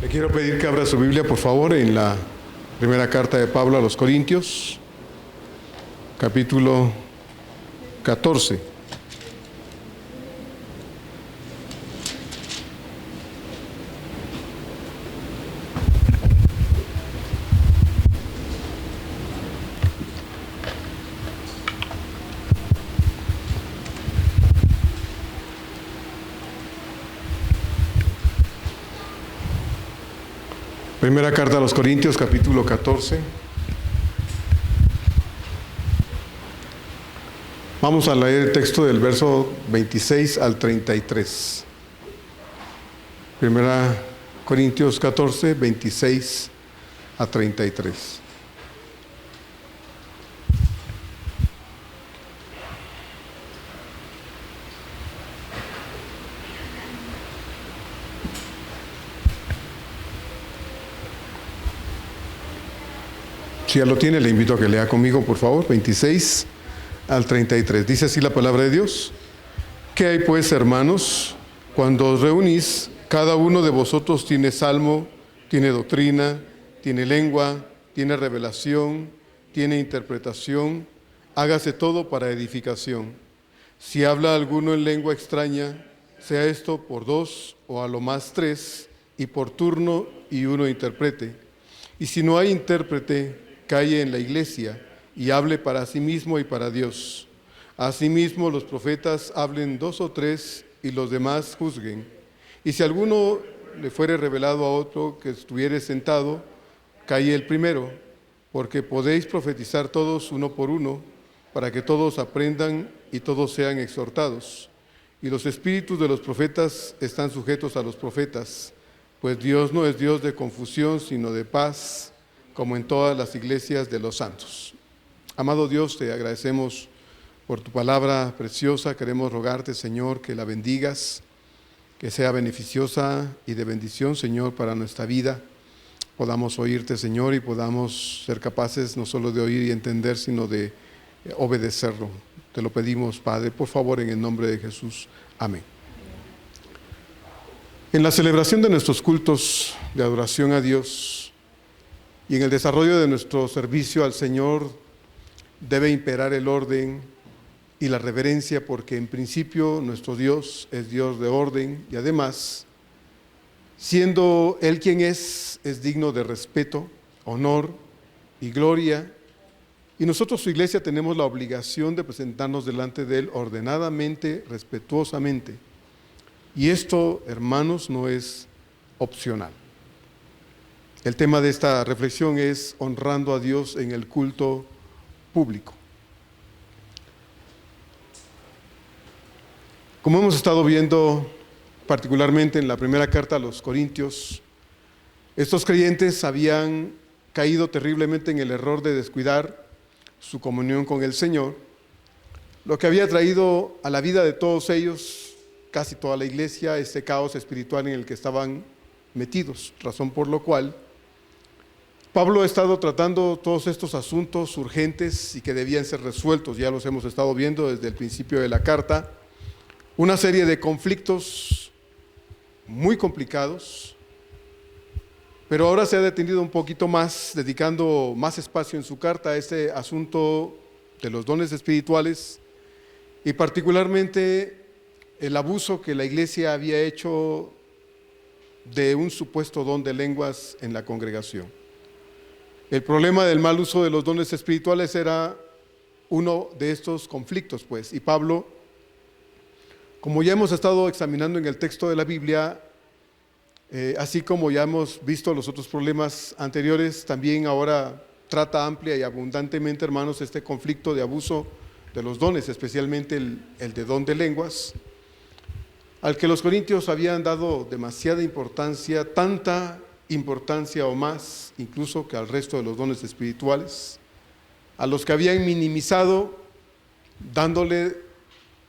Le quiero pedir que abra su Biblia, por favor, en la primera carta de Pablo a los Corintios, capítulo 14. Primera carta a los Corintios, capítulo 14. Vamos a leer el texto del verso 26 al 33. Primera Corintios 14, 26 a 33. Si ya lo tiene, le invito a que lea conmigo, por favor, 26 al 33. Dice así la palabra de Dios. ¿Qué hay pues, hermanos? Cuando os reunís, cada uno de vosotros tiene salmo, tiene doctrina, tiene lengua, tiene revelación, tiene interpretación. Hágase todo para edificación. Si habla alguno en lengua extraña, sea esto por dos o a lo más tres, y por turno y uno interprete. Y si no hay intérprete, calle en la iglesia y hable para sí mismo y para Dios. Asimismo, los profetas hablen dos o tres y los demás juzguen. Y si alguno le fuere revelado a otro que estuviere sentado, calle el primero, porque podéis profetizar todos uno por uno, para que todos aprendan y todos sean exhortados. Y los espíritus de los profetas están sujetos a los profetas, pues Dios no es Dios de confusión, sino de paz, como en todas las iglesias de los santos. Amado Dios, te agradecemos por tu palabra preciosa. Queremos rogarte, Señor, que la bendigas, que sea beneficiosa y de bendición, Señor, para nuestra vida. Podamos oírte, Señor, y podamos ser capaces no solo de oír y entender, sino de obedecerlo. Te lo pedimos, Padre, por favor, en el nombre de Jesús. Amén. En la celebración de nuestros cultos de adoración a Dios y en el desarrollo de nuestro servicio al Señor debe imperar el orden y la reverencia, porque en principio nuestro Dios es Dios de orden y además, siendo Él quien es digno de respeto, honor y gloria. Y nosotros, su iglesia, tenemos la obligación de presentarnos delante de Él ordenadamente, respetuosamente. Y esto, hermanos, no es opcional. El tema de esta reflexión es honrando a Dios en el culto público. Como hemos estado viendo particularmente en la primera carta a los Corintios, estos creyentes habían caído terriblemente en el error de descuidar su comunión con el Señor, lo que había traído a la vida de todos ellos, casi toda la iglesia, este caos espiritual en el que estaban metidos, razón por lo cual Pablo ha estado tratando todos estos asuntos urgentes y que debían ser resueltos. Ya los hemos estado viendo desde el principio de la carta. Una serie de conflictos muy complicados, pero ahora se ha detenido un poquito más, dedicando más espacio en su carta a este asunto de los dones espirituales y particularmente el abuso que la iglesia había hecho de un supuesto don de lenguas en la congregación. El problema del mal uso de los dones espirituales era uno de estos conflictos, pues. Y Pablo, como ya hemos estado examinando en el texto de la Biblia, así como ya hemos visto los otros problemas anteriores, también ahora trata amplia y abundantemente, hermanos, este conflicto de abuso de los dones, especialmente el de don de lenguas, al que los corintios habían dado demasiada importancia, tanta importancia o más incluso que al resto de los dones espirituales, a los que habían minimizado, dándole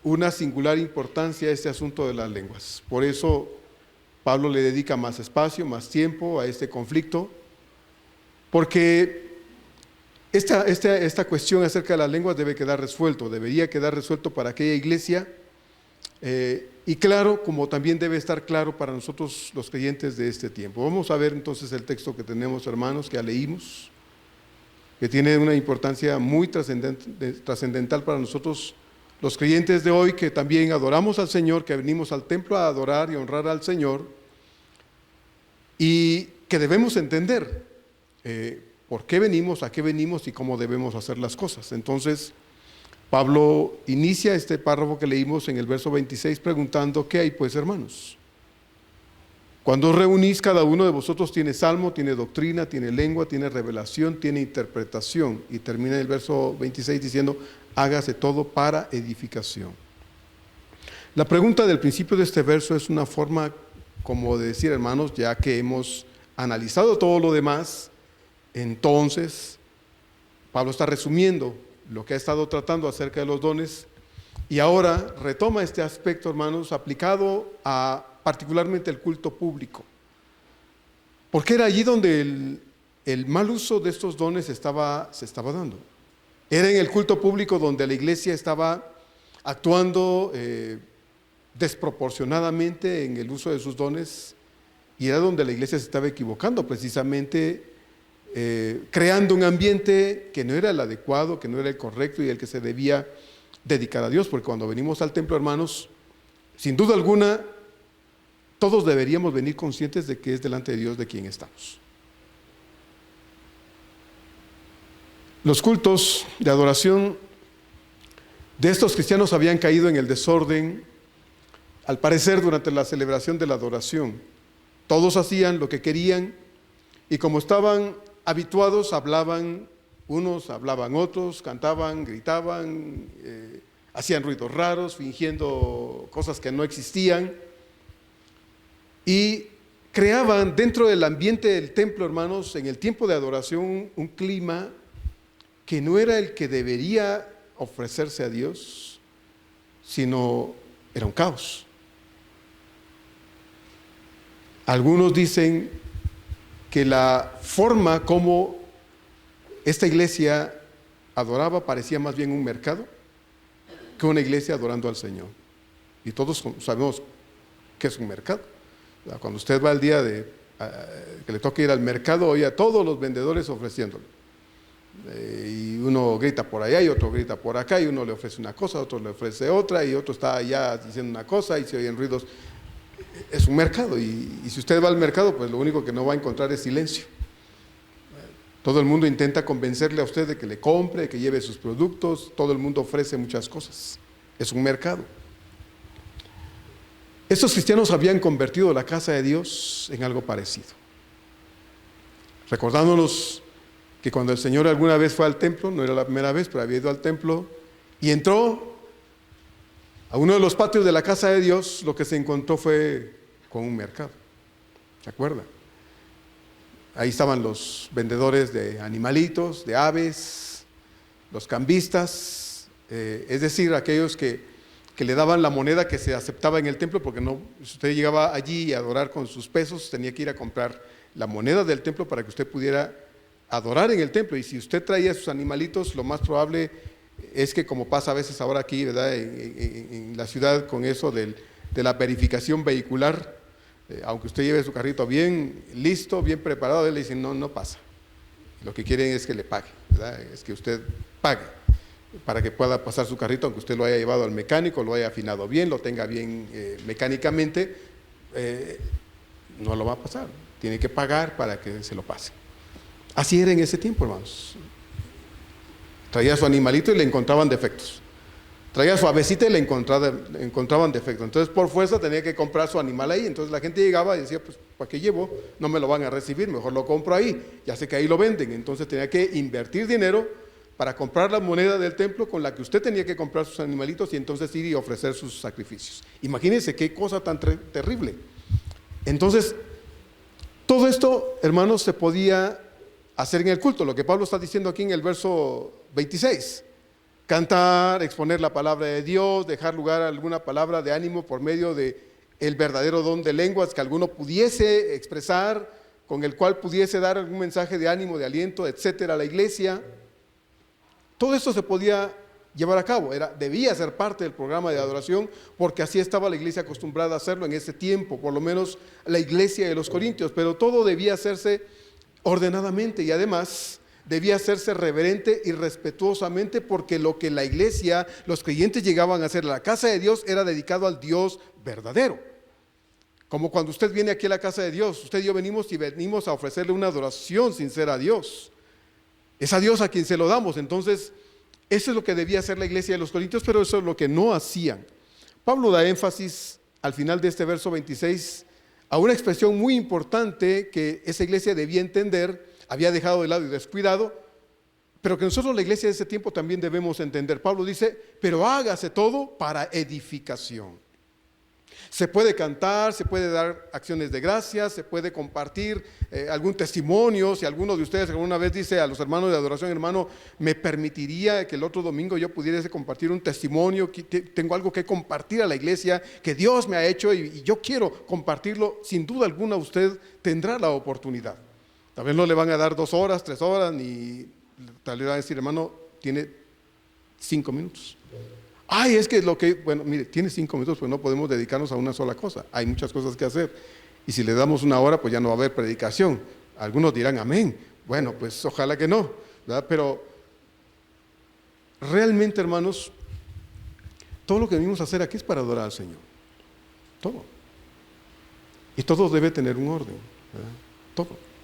una singular importancia a este asunto de las lenguas. Por eso Pablo le dedica más espacio, más tiempo a este conflicto, porque esta cuestión acerca de las lenguas debe quedar resuelto, debería quedar resuelto para aquella iglesia y claro, como también debe estar claro para nosotros los creyentes de este tiempo. Vamos a ver entonces el texto que tenemos, hermanos, que ya leímos, que tiene una importancia muy trascendental para nosotros los creyentes de hoy, que también adoramos al Señor, que venimos al templo a adorar y honrar al Señor, y que debemos entender por qué venimos, a qué venimos y cómo debemos hacer las cosas. Entonces, Pablo inicia este párrafo que leímos en el verso 26 preguntando: ¿qué hay pues, hermanos? Cuando os reunís, cada uno de vosotros tiene salmo, tiene doctrina, tiene lengua, tiene revelación, tiene interpretación. Y termina el verso 26 diciendo: hágase todo para edificación. La pregunta del principio de este verso es una forma como de decir, hermanos, ya que hemos analizado todo lo demás, entonces Pablo está resumiendo lo que ha estado tratando acerca de los dones y ahora retoma este aspecto, hermanos, aplicado a particularmente el culto público, porque era allí donde el mal uso de estos dones se estaba dando. Era en el culto público donde la iglesia estaba actuando desproporcionadamente en el uso de sus dones, y era donde la iglesia se estaba equivocando, precisamente creando un ambiente que no era el adecuado, que no era el correcto y el que se debía dedicar a Dios. Porque cuando venimos al templo, hermanos, sin duda alguna, todos deberíamos venir conscientes de que es delante de Dios de quien estamos. Los cultos de adoración de estos cristianos habían caído en el desorden, al parecer, durante la celebración de la adoración. Todos hacían lo que querían y como estaban habituados, hablaban unos, hablaban otros, cantaban, gritaban, hacían ruidos raros, fingiendo cosas que no existían, y creaban dentro del ambiente del templo, hermanos, en el tiempo de adoración, un clima que no era el que debería ofrecerse a Dios, sino era un caos. Algunos dicen que la forma como esta iglesia adoraba parecía más bien un mercado que una iglesia adorando al Señor. Y todos sabemos que es un mercado. Cuando usted va el día que le toca ir al mercado, oye a todos los vendedores ofreciéndole. Y uno grita por allá y otro grita por acá, y uno le ofrece una cosa, otro le ofrece otra, y otro está allá diciendo una cosa y se oyen ruidos. Es un mercado, y si usted va al mercado, pues lo único que no va a encontrar es silencio. Todo el mundo intenta convencerle a usted de que le compre, que lleve sus productos, todo el mundo ofrece muchas cosas. Es un mercado. Estos cristianos habían convertido la casa de Dios en algo parecido. Recordándonos que cuando el Señor alguna vez fue al templo, no era la primera vez, pero había ido al templo, y entró a uno de los patios de la casa de Dios, lo que se encontró fue con un mercado. ¿Se acuerda? Ahí estaban los vendedores de animalitos, de aves, los cambistas, es decir, aquellos que le daban la moneda que se aceptaba en el templo, porque no, si usted llegaba allí a adorar con sus pesos, tenía que ir a comprar la moneda del templo para que usted pudiera adorar en el templo. Y si usted traía sus animalitos, lo más probable es que, como pasa a veces ahora aquí, ¿verdad?, en la ciudad, con eso de la verificación vehicular, aunque usted lleve su carrito bien listo, bien preparado, él le dicen no pasa. Lo que quieren es que le pague, ¿verdad? Es que usted pague para que pueda pasar su carrito, aunque usted lo haya llevado al mecánico, lo haya afinado bien, lo tenga bien mecánicamente, no lo va a pasar. Tiene que pagar para que se lo pase. Así era en ese tiempo, hermanos. Traía su animalito y le encontraban defectos. Traía su avecita y le encontraban defectos. Entonces, por fuerza tenía que comprar su animal ahí. Entonces la gente llegaba y decía, pues, ¿para qué llevo? No me lo van a recibir, mejor lo compro ahí. Ya sé que ahí lo venden. Entonces tenía que invertir dinero para comprar la moneda del templo con la que usted tenía que comprar sus animalitos y entonces ir y ofrecer sus sacrificios. Imagínense qué cosa tan terrible. Entonces, todo esto, hermanos, se podía hacer en el culto, lo que Pablo está diciendo aquí en el verso 26. Cantar, exponer la palabra de Dios, dejar lugar a alguna palabra de ánimo por medio de el verdadero don de lenguas que alguno pudiese expresar, con el cual pudiese dar algún mensaje de ánimo, de aliento, etcétera, a la iglesia. Todo esto se podía llevar a cabo, debía ser parte del programa de adoración, porque así estaba la iglesia acostumbrada a hacerlo en ese tiempo, por lo menos la iglesia de los Corintios, pero todo debía hacerse ordenadamente y además debía hacerse reverente y respetuosamente, porque lo que la iglesia, los creyentes llegaban a hacer, la casa de Dios era dedicado al Dios verdadero. Como cuando usted viene aquí a la casa de Dios, usted y yo venimos a ofrecerle una adoración sincera a Dios. Es a Dios a quien se lo damos. Entonces, eso es lo que debía hacer la iglesia de los Corintios, pero eso es lo que no hacían. Pablo da énfasis al final de este verso 26 a una expresión muy importante que esa iglesia debía entender, había dejado de lado y descuidado, pero que nosotros, la iglesia de ese tiempo, también debemos entender. Pablo dice: pero hágase todo para edificación. Se puede cantar, se puede dar acciones de gracias, se puede compartir algún testimonio. Si alguno de ustedes alguna vez dice a los hermanos de adoración: hermano, ¿me permitiría que el otro domingo yo pudiese compartir un testimonio? Tengo algo que compartir a la iglesia que Dios me ha hecho y yo quiero compartirlo. Sin duda alguna usted tendrá la oportunidad. Tal vez no le van a dar 2 horas, 3 horas, ni tal vez van a decir: hermano, tiene 5 minutos. Ay, es que bueno, mire, tiene 5 minutos, pues no podemos dedicarnos a una sola cosa. Hay muchas cosas que hacer. Y si le damos 1 hora, pues ya no va a haber predicación. Algunos dirán amén. Bueno, pues ojalá que no, ¿verdad? Pero realmente, hermanos, todo lo que venimos a hacer aquí es para adorar al Señor. Todo. Y todo debe tener un orden, ¿verdad? Todo.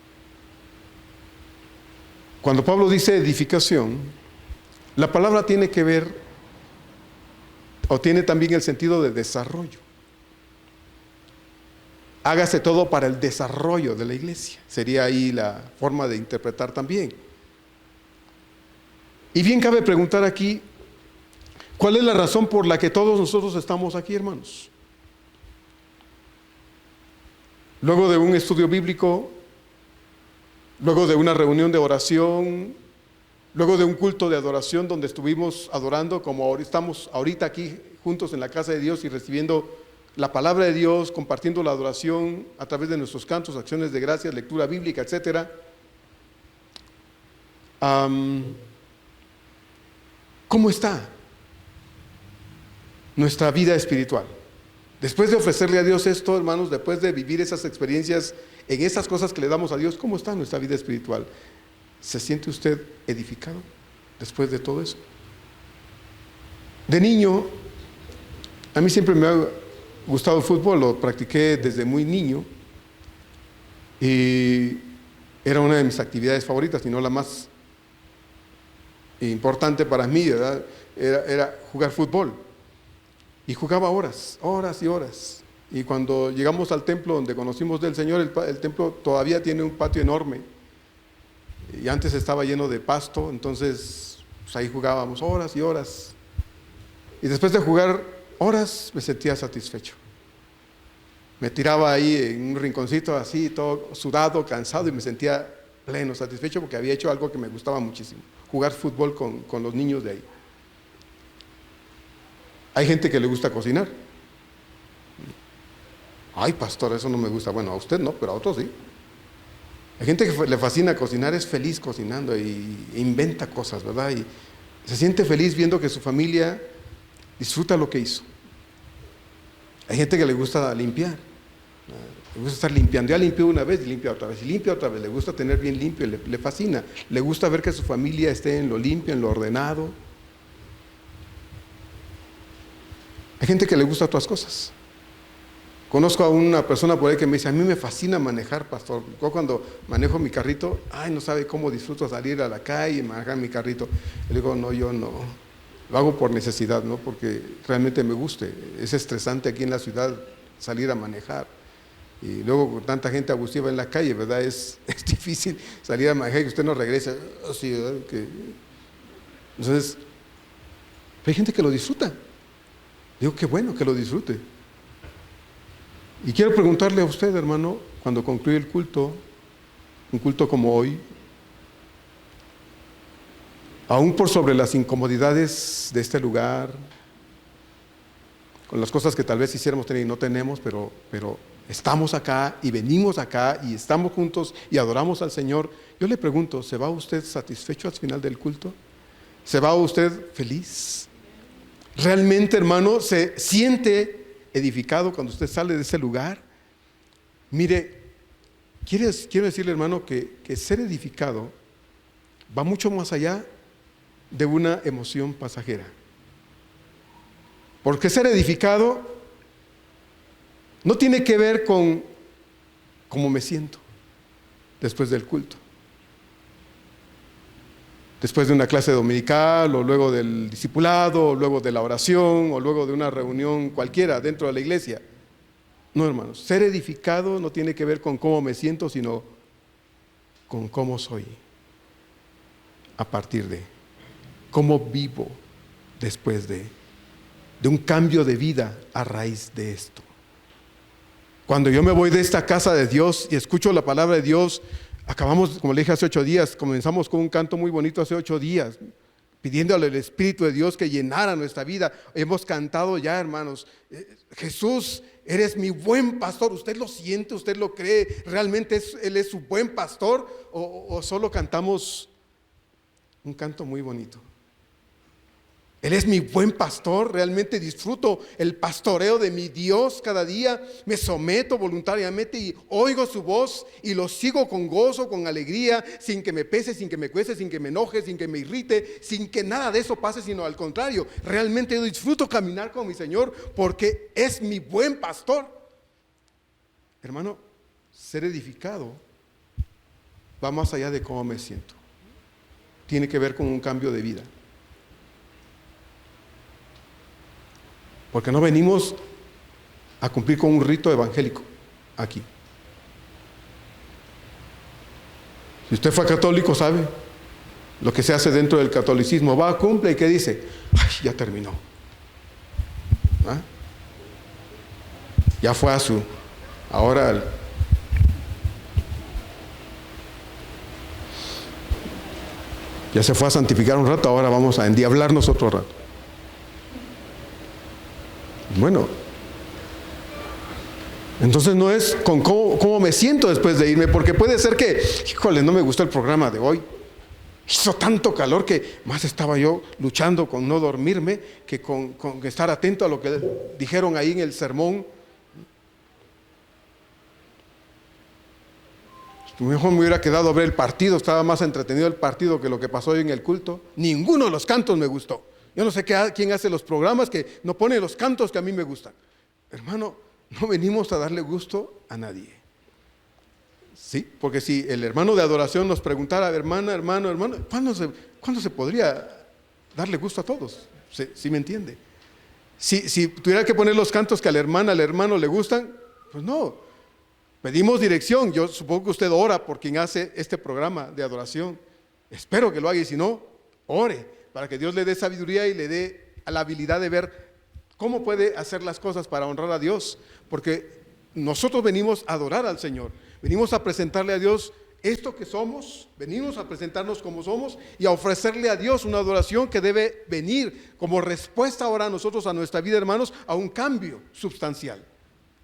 Cuando Pablo dice edificación, la palabra tiene que ver, o tiene también el sentido de desarrollo. Hágase todo para el desarrollo de la iglesia. Sería ahí la forma de interpretar también. Y bien cabe preguntar aquí: ¿cuál es la razón por la que todos nosotros estamos aquí, hermanos? Luego de un estudio bíblico, luego de una reunión de oración, luego de un culto de adoración donde estuvimos adorando como estamos ahorita aquí juntos en la casa de Dios y recibiendo la palabra de Dios, compartiendo la adoración a través de nuestros cantos, acciones de gracias, lectura bíblica, etcétera. ¿Cómo está nuestra vida espiritual? Después de ofrecerle a Dios esto, hermanos, después de vivir esas experiencias en esas cosas que le damos a Dios, ¿cómo está nuestra vida espiritual? ¿Se siente usted edificado después de todo eso? De niño, a mí siempre me ha gustado el fútbol, lo practiqué desde muy niño y era una de mis actividades favoritas, y no la más importante para mí, ¿verdad? Era jugar fútbol. Y jugaba horas, horas y horas. Y cuando llegamos al templo donde conocimos del Señor, el templo todavía tiene un patio enorme. Y antes estaba lleno de pasto, entonces pues ahí jugábamos horas y horas. Y después de jugar horas me sentía satisfecho. Me tiraba ahí en un rinconcito así, todo sudado, cansado, y me sentía pleno, satisfecho, porque había hecho algo que me gustaba muchísimo: jugar fútbol con los niños de ahí. Hay gente que le gusta cocinar. Ay, pastor, eso no me gusta. Bueno, a usted no, pero a otros sí. Hay gente que le fascina cocinar, es feliz cocinando y inventa cosas, ¿verdad? Y se siente feliz viendo que su familia disfruta lo que hizo. Hay gente que le gusta limpiar, le gusta estar limpiando. Ya limpió una vez y limpia otra vez, y limpia otra vez. Le gusta tener bien limpio, le fascina. Le gusta ver que su familia esté en lo limpio, en lo ordenado. Hay gente que le gusta otras cosas. Conozco a una persona por ahí que me dice: a mí me fascina manejar, pastor. Yo cuando manejo mi carrito, ay, no sabe cómo disfruto salir a la calle y manejar mi carrito. Le digo: no, yo no. Lo hago por necesidad, no porque realmente me guste. Es estresante aquí en la ciudad salir a manejar. Y luego con tanta gente abusiva en la calle, ¿verdad? Es difícil salir a manejar y que usted no regrese. Así, ¿verdad? Entonces, hay gente que lo disfruta. Digo, qué bueno que lo disfrute. Y quiero preguntarle a usted, hermano, cuando concluye el culto, un culto como hoy, aún por sobre las incomodidades de este lugar, con las cosas que tal vez quisiéramos tener y no tenemos, pero estamos acá y venimos acá y estamos juntos y adoramos al Señor. Yo le pregunto: ¿se va usted satisfecho al final del culto? ¿Se va usted feliz? ¿Realmente, hermano, se siente edificado cuando usted sale de ese lugar? Mire, quiero decirle, hermano, que ser edificado va mucho más allá de una emoción pasajera. Porque ser edificado no tiene que ver con cómo me siento después del culto, después de una clase dominical, o luego del discipulado, o luego de la oración, o luego de una reunión cualquiera dentro de la iglesia. No, hermanos, ser edificado no tiene que ver con cómo me siento, sino con cómo soy a partir de, cómo vivo después de un cambio de vida a raíz de esto. Cuando yo me voy de esta casa de Dios y escucho la palabra de Dios, acabamos, como le dije hace 8 días, comenzamos con un canto muy bonito hace 8 días, pidiéndole al Espíritu de Dios que llenara nuestra vida. Hemos cantado ya, hermanos, Jesús, eres mi buen pastor. ¿Usted lo siente? ¿Usted lo cree? ¿Realmente Él es su buen pastor? ¿O solo cantamos un canto muy bonito? Él es mi buen pastor. Realmente disfruto el pastoreo de mi Dios cada día. Me someto voluntariamente y oigo su voz y lo sigo con gozo, con alegría, sin que me pese, sin que me cueste, sin que me enoje, sin que me irrite, sin que nada de eso pase, sino al contrario. Realmente yo disfruto caminar con mi Señor porque es mi buen pastor. Hermano, ser edificado va más allá de cómo me siento. Tiene que ver con un cambio de vida. Porque no venimos a cumplir con un rito evangélico aquí. Si usted fue católico, sabe lo que se hace dentro del catolicismo. Va, cumple y ¿qué dice? Ay, ya terminó. ¿Ah? Ya fue ahora ya se fue a santificar un rato, ahora vamos a endiablarnos otro rato. Bueno, entonces no es con cómo me siento después de irme, porque puede ser que, híjole, no me gustó el programa de hoy. Hizo tanto calor que más estaba yo luchando con no dormirme que con estar atento a lo que dijeron ahí en el sermón. Mejor me hubiera quedado a ver el partido, estaba más entretenido el partido que lo que pasó hoy en el culto. Ninguno de los cantos me gustó. Yo no sé quién hace los programas que no pone los cantos que a mí me gustan. Hermano, no venimos a darle gusto a nadie. Sí, porque si el hermano de adoración nos preguntara, hermano, ¿cuándo se podría darle gusto a todos? ¿Sí me entiende? Si tuviera que poner los cantos que al hermano le gustan, pues no. Pedimos dirección. Yo supongo que usted ora por quien hace este programa de adoración. Espero que lo haga, y si no, ore para que Dios le dé sabiduría y le dé la habilidad de ver cómo puede hacer las cosas para honrar a Dios. Porque nosotros venimos a adorar al Señor, venimos a presentarle a Dios esto que somos, venimos a presentarnos como somos y a ofrecerle a Dios una adoración que debe venir como respuesta ahora nosotros a nuestra vida, hermanos, a un cambio sustancial,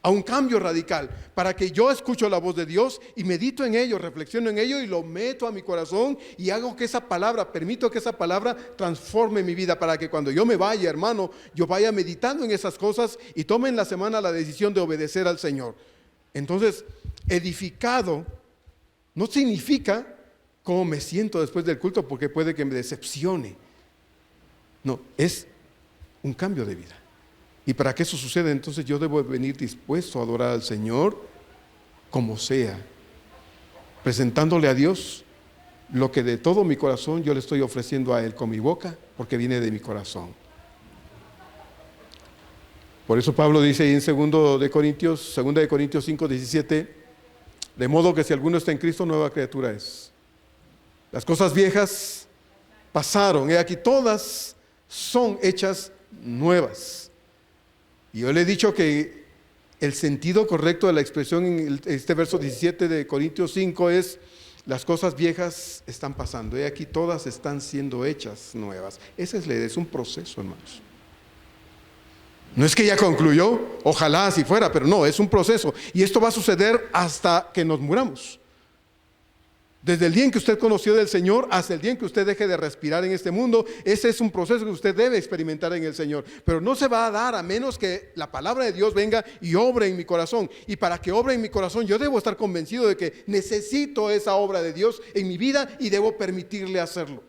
a un cambio radical, para que yo escucho la voz de Dios y medito en ello, reflexiono en ello y lo meto a mi corazón y hago que esa palabra, permito que esa palabra transforme mi vida, para que cuando yo me vaya, hermano, yo vaya meditando en esas cosas y tome en la semana la decisión de obedecer al Señor. Entonces, edificado no significa cómo me siento después del culto, porque puede que me decepcione. No, es un cambio de vida. Y para que eso suceda, entonces yo debo venir dispuesto a adorar al Señor como sea, presentándole a Dios lo que de todo mi corazón yo le estoy ofreciendo a Él con mi boca, porque viene de mi corazón. Por eso Pablo dice ahí en 2 de Corintios 5:17, de modo que si alguno está en Cristo, nueva criatura es. Las cosas viejas pasaron, he aquí todas son hechas nuevas. Y yo le he dicho que el sentido correcto de la expresión en este verso 17 de Corintios 5 es: las cosas viejas están pasando, y aquí todas están siendo hechas nuevas. Esa es la idea, es un proceso, hermanos. No es que ya concluyó, ojalá así fuera, pero no, es un proceso. Y esto va a suceder hasta que nos muramos. Desde el día en que usted conoció del Señor hasta el día en que usted deje de respirar en este mundo, ese es un proceso que usted debe experimentar en el Señor. Pero no se va a dar a menos que la palabra de Dios venga y obre en mi corazón. Y para que obre en mi corazón, yo debo estar convencido de que necesito esa obra de Dios en mi vida y debo permitirle hacerlo.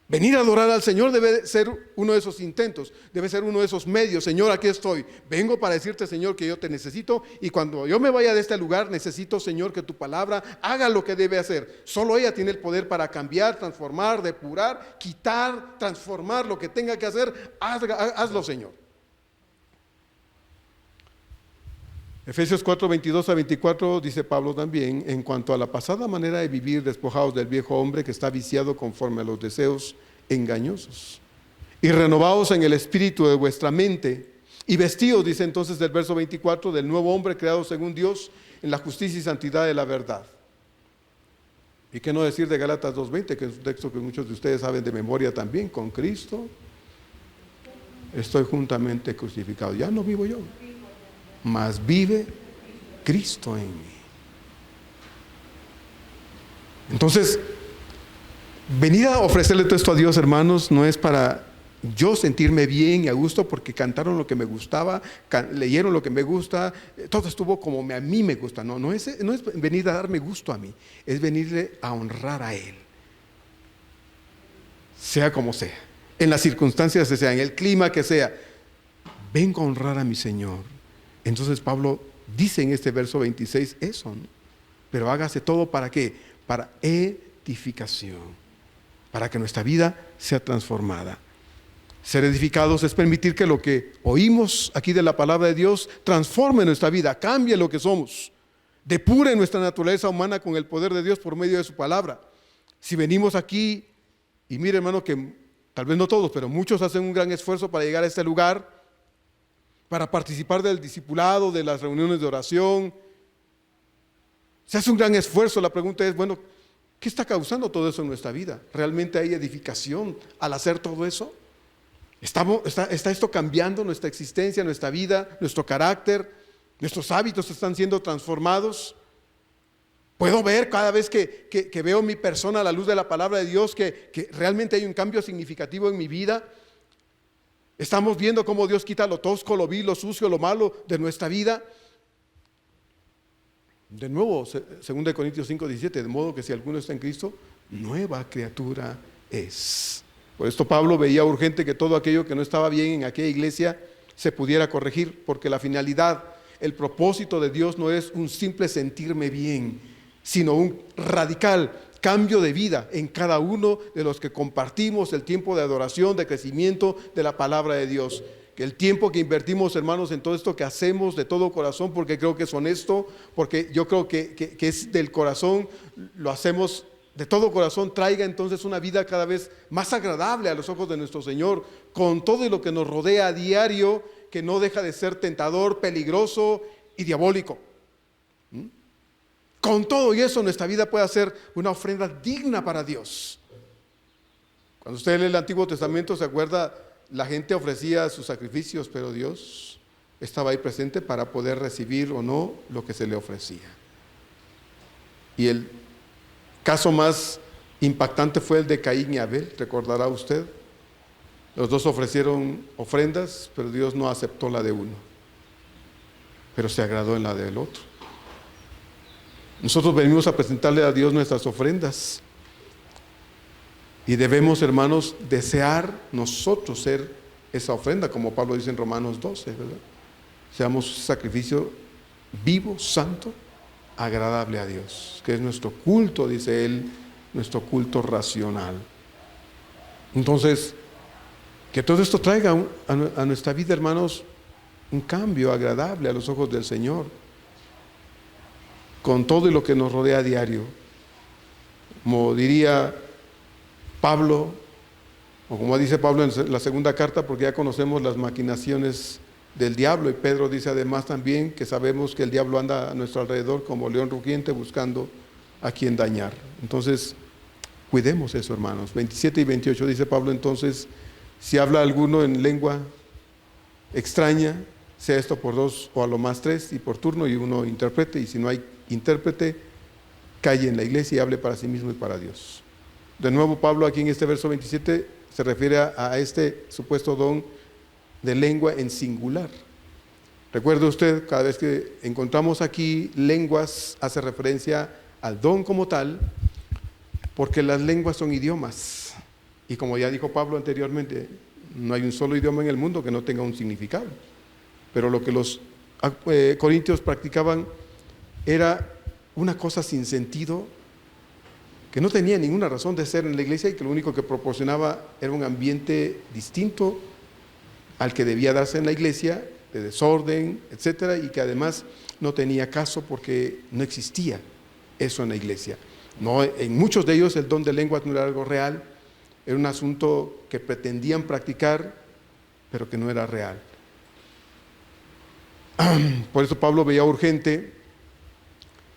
Venir a adorar al Señor debe ser uno de esos intentos, debe ser uno de esos medios. Señor, aquí estoy, vengo para decirte, Señor, que yo te necesito, y cuando yo me vaya de este lugar, necesito, Señor, que tu palabra haga lo que debe hacer. Solo ella tiene el poder para cambiar, transformar, depurar, quitar, transformar lo que tenga que hacer. Hazlo, Señor. Efesios 4, 22 a 24 dice Pablo también: en cuanto a la pasada manera de vivir, despojados del viejo hombre que está viciado conforme a los deseos engañosos, y renovados en el espíritu de vuestra mente, y vestidos, dice entonces del verso 24, del nuevo hombre creado según Dios en la justicia y santidad de la verdad. Y qué no decir de Gálatas 2:20, que es un texto que muchos de ustedes saben de memoria también: con Cristo estoy juntamente crucificado, ya no vivo yo, mas vive Cristo en mí. Entonces, venir a ofrecerle todo esto a Dios, hermanos, no es para yo sentirme bien y a gusto porque cantaron lo que me gustaba, leyeron lo que me gusta, todo estuvo como a mí me gusta. No es venir a darme gusto a mí, es venirle a honrar a Él, sea como sea, en las circunstancias que sea, en el clima que sea. Vengo a honrar a mi Señor. Entonces Pablo dice en este verso 26 eso, ¿no? Pero hágase todo ¿para qué? Para edificación, para que nuestra vida sea transformada. Ser edificados es permitir que lo que oímos aquí de la palabra de Dios transforme nuestra vida, cambie lo que somos, depure nuestra naturaleza humana con el poder de Dios por medio de su palabra. Si venimos aquí, y mire, hermano, que tal vez no todos, pero muchos hacen un gran esfuerzo para llegar a este lugar, para participar del discipulado, de las reuniones de oración. Se hace un gran esfuerzo. La pregunta es, bueno, ¿qué está causando todo eso en nuestra vida? ¿Realmente hay edificación al hacer todo eso? ¿Está esto cambiando nuestra existencia, nuestra vida, nuestro carácter? ¿Nuestros hábitos están siendo transformados? ¿Puedo ver cada vez que veo mi persona a la luz de la palabra de Dios que realmente hay un cambio significativo en mi vida? Estamos viendo cómo Dios quita lo tosco, lo vil, lo sucio, lo malo de nuestra vida. De nuevo, 2 Corintios 5:17, de modo que si alguno está en Cristo, nueva criatura es. Por esto Pablo veía urgente que todo aquello que no estaba bien en aquella iglesia se pudiera corregir, porque la finalidad, el propósito de Dios no es un simple sentirme bien, sino un radical cambio de vida en cada uno de los que compartimos el tiempo de adoración, de crecimiento de la palabra de Dios. Que el tiempo que invertimos, hermanos, en todo esto que hacemos de todo corazón, porque creo que es honesto, porque yo creo que es del corazón, lo hacemos de todo corazón, traiga entonces una vida cada vez más agradable a los ojos de nuestro Señor, con todo lo que nos rodea a diario, que no deja de ser tentador, peligroso y diabólico. Con todo y eso, nuestra vida puede ser una ofrenda digna para Dios. Cuando usted lee el Antiguo Testamento, se acuerda, la gente ofrecía sus sacrificios, pero Dios estaba ahí presente para poder recibir o no lo que se le ofrecía. Y el caso más impactante fue el de Caín y Abel, recordará usted. Los dos ofrecieron ofrendas, pero Dios no aceptó la de uno, pero se agradó en la del otro. Nosotros venimos a presentarle a Dios nuestras ofrendas y debemos, hermanos, desear nosotros ser esa ofrenda, como Pablo dice en Romanos 12, ¿verdad? Seamos un sacrificio vivo, santo, agradable a Dios, que es nuestro culto, dice él, nuestro culto racional. Entonces, que todo esto traiga a nuestra vida, hermanos, un cambio agradable a los ojos del Señor, con todo y lo que nos rodea a diario. Como diría Pablo, o como dice Pablo en la segunda carta, porque ya conocemos las maquinaciones del diablo, y Pedro dice además también que sabemos que el diablo anda a nuestro alrededor como león rugiente buscando a quien dañar. Entonces, cuidemos eso, hermanos. 27 y 28 dice Pablo: entonces, si habla alguno en lengua extraña, sea esto por dos o a lo más tres, y por turno, y uno interprete, y si no hay intérprete, calle en la iglesia y hable para sí mismo y para Dios. De nuevo, Pablo aquí en este verso 27 se refiere a este supuesto don de lengua en singular. Recuerde usted, cada vez que encontramos aquí lenguas, hace referencia al don como tal, porque las lenguas son idiomas. Y como ya dijo Pablo anteriormente, no hay un solo idioma en el mundo que no tenga un significado. Pero lo que los corintios practicaban era una cosa sin sentido, que no tenía ninguna razón de ser en la iglesia y que lo único que proporcionaba era un ambiente distinto al que debía darse en la iglesia, de desorden, etcétera, y que además no tenía caso porque no existía eso en la iglesia. No, en muchos de ellos el don de lenguas no era algo real, era un asunto que pretendían practicar, pero que no era real. Por eso Pablo veía urgente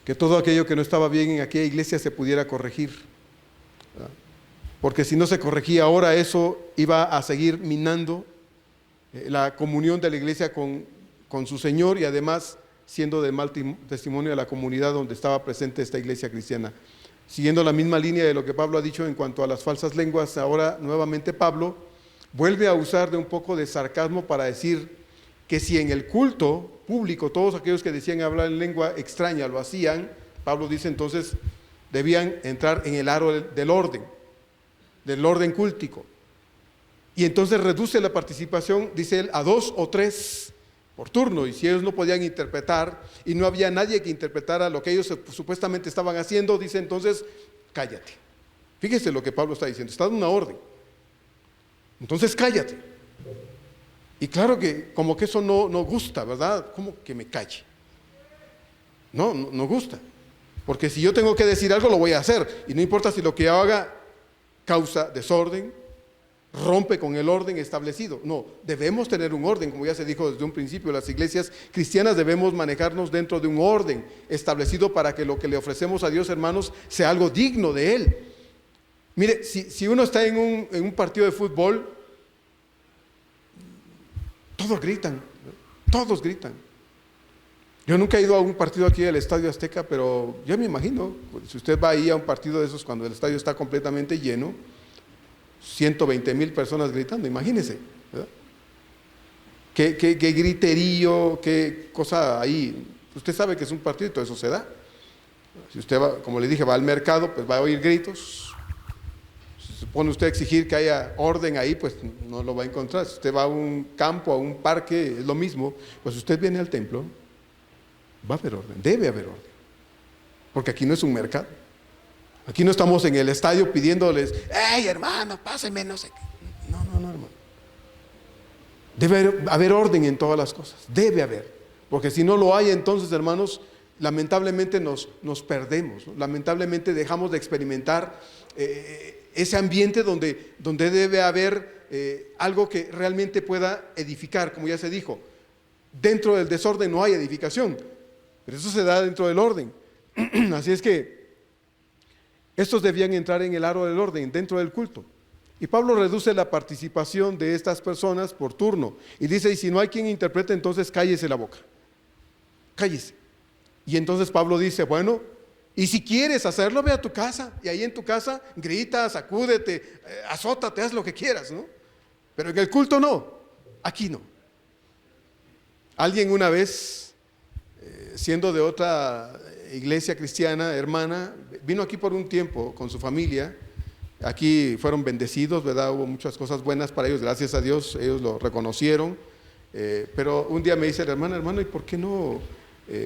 que todo aquello que no estaba bien en aquella iglesia se pudiera corregir. Porque si no se corregía ahora, eso iba a seguir minando la comunión de la iglesia con su Señor y además siendo de mal testimonio a la comunidad donde estaba presente esta iglesia cristiana. Siguiendo la misma línea de lo que Pablo ha dicho en cuanto a las falsas lenguas, ahora nuevamente Pablo vuelve a usar de un poco de sarcasmo para decir que si en el culto público todos aquellos que decían hablar en lengua extraña lo hacían, Pablo dice entonces debían entrar en el aro del orden cúltico. Y entonces reduce la participación, dice él, a 2 o 3 por turno. Y si ellos no podían interpretar y no había nadie que interpretara lo que ellos supuestamente estaban haciendo, dice entonces, cállate. Fíjese lo que Pablo está diciendo, está dando una orden. Entonces cállate. Y claro que como que eso no gusta, ¿verdad? ¿Cómo que me calle? No gusta. Porque si yo tengo que decir algo, lo voy a hacer. Y no importa si lo que yo haga causa desorden, rompe con el orden establecido. No, debemos tener un orden, como ya se dijo desde un principio, las iglesias cristianas debemos manejarnos dentro de un orden establecido para que lo que le ofrecemos a Dios, hermanos, sea algo digno de Él. Mire, si uno está en un partido de fútbol, todos gritan. Yo nunca he ido a un partido aquí del Estadio Azteca, pero yo me imagino, si usted va ahí a un partido de esos cuando el estadio está completamente lleno, 120,000 personas gritando, imagínese, ¿verdad? Qué griterío, qué cosa ahí. Usted sabe que es un partido y todo eso se da. Si usted va, como le dije, va al mercado, pues va a oír gritos. Si se pone usted a exigir que haya orden ahí, pues no lo va a encontrar. Si usted va a un campo, a un parque, es lo mismo. Pues usted viene al templo, va a haber orden, debe haber orden. Porque aquí no es un mercado. Aquí no estamos en el estadio pidiéndoles, ¡hey, hermano, pásenme, no sé qué! No, hermano. Debe haber orden en todas las cosas, debe haber. Porque si no lo hay, entonces, hermanos, lamentablemente nos perdemos, ¿no? Lamentablemente dejamos de experimentar ese ambiente donde debe haber algo que realmente pueda edificar, como ya se dijo. Dentro del desorden no hay edificación, pero eso se da dentro del orden. Así es que estos debían entrar en el aro del orden, dentro del culto. Y Pablo reduce la participación de estas personas por turno. Y dice, y si no hay quien interprete, entonces cállese la boca. Cállese. Y entonces Pablo dice, bueno, y si quieres hacerlo, ve a tu casa. Y ahí en tu casa grita, sacúdete, azótate, haz lo que quieras, ¿no? Pero en el culto no, aquí no. Alguien una vez, siendo de otra iglesia cristiana, hermana, vino aquí por un tiempo con su familia. Aquí fueron bendecidos, ¿verdad? Hubo muchas cosas buenas para ellos, gracias a Dios, ellos lo reconocieron. Pero un día me dice la hermana, hermano, ¿y por qué no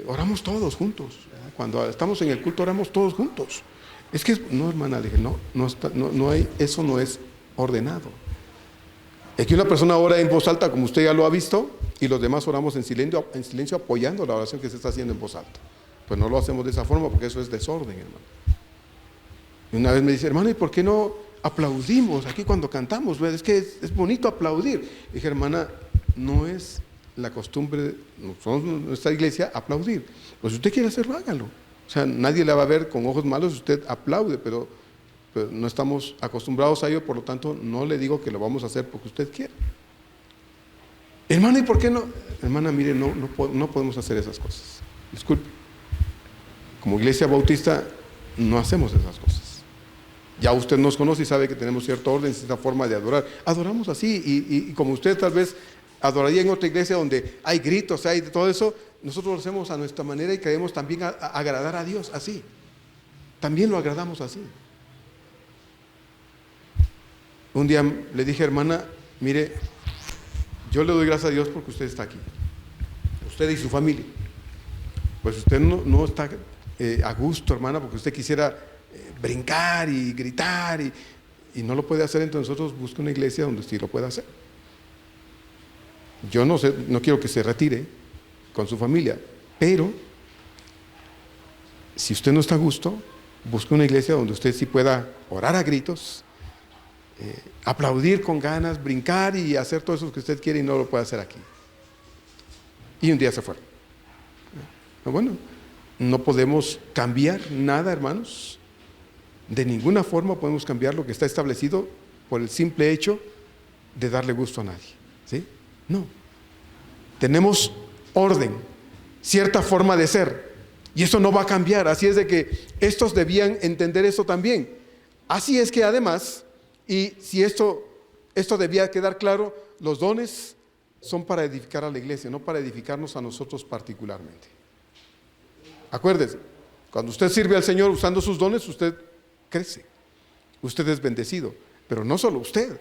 oramos todos juntos? Cuando estamos en el culto oramos todos juntos. Es que, no, hermana, le dije, no hay, eso no es ordenado. Aquí una persona ora en voz alta, como usted ya lo ha visto, y los demás oramos en silencio apoyando la oración que se está haciendo en voz alta. Pues no lo hacemos de esa forma porque eso es desorden, hermano. Y una vez me dice, hermano, ¿y por qué no aplaudimos aquí cuando cantamos? Es que es bonito aplaudir. Y dije, hermana, no es la costumbre, nuestra iglesia, aplaudir. Pues si usted quiere hacerlo, hágalo. O sea, nadie la va a ver con ojos malos si usted aplaude, pero no estamos acostumbrados a ello, por lo tanto, no le digo que lo vamos a hacer porque usted quiere. Hermana, ¿y por qué no? Hermana, mire, no podemos hacer esas cosas. Disculpe. Como iglesia bautista, no hacemos esas cosas. Ya usted nos conoce y sabe que tenemos cierto orden, cierta forma de adorar. Adoramos así, y como usted tal vez adoraría en otra iglesia donde hay gritos, hay de todo eso, nosotros lo hacemos a nuestra manera y queremos también agradar a Dios así. También lo agradamos así. Un día le dije, hermana, mire, yo le doy gracias a Dios porque usted está aquí. Usted y su familia. Pues usted no está a gusto, hermana, porque usted quisiera brincar y gritar y no lo puede hacer. Entonces nosotros busca una iglesia donde sí lo pueda hacer. Yo no sé, no quiero que se retire con su familia, pero si usted no está a gusto, busque una iglesia donde usted sí pueda orar a gritos, aplaudir con ganas, brincar y hacer todo eso que usted quiere y no lo puede hacer aquí. Y un día se fue. Bueno, no podemos cambiar nada, hermanos. De ninguna forma podemos cambiar lo que está establecido por el simple hecho de darle gusto a nadie. ¿Sí? No. Tenemos orden, cierta forma de ser, y eso no va a cambiar. Así es de que estos debían entender eso también. Así es que además, y si esto debía quedar claro, los dones son para edificar a la iglesia, no para edificarnos a nosotros particularmente. Acuérdese, cuando usted sirve al Señor usando sus dones, usted crece, usted es bendecido, pero no solo usted.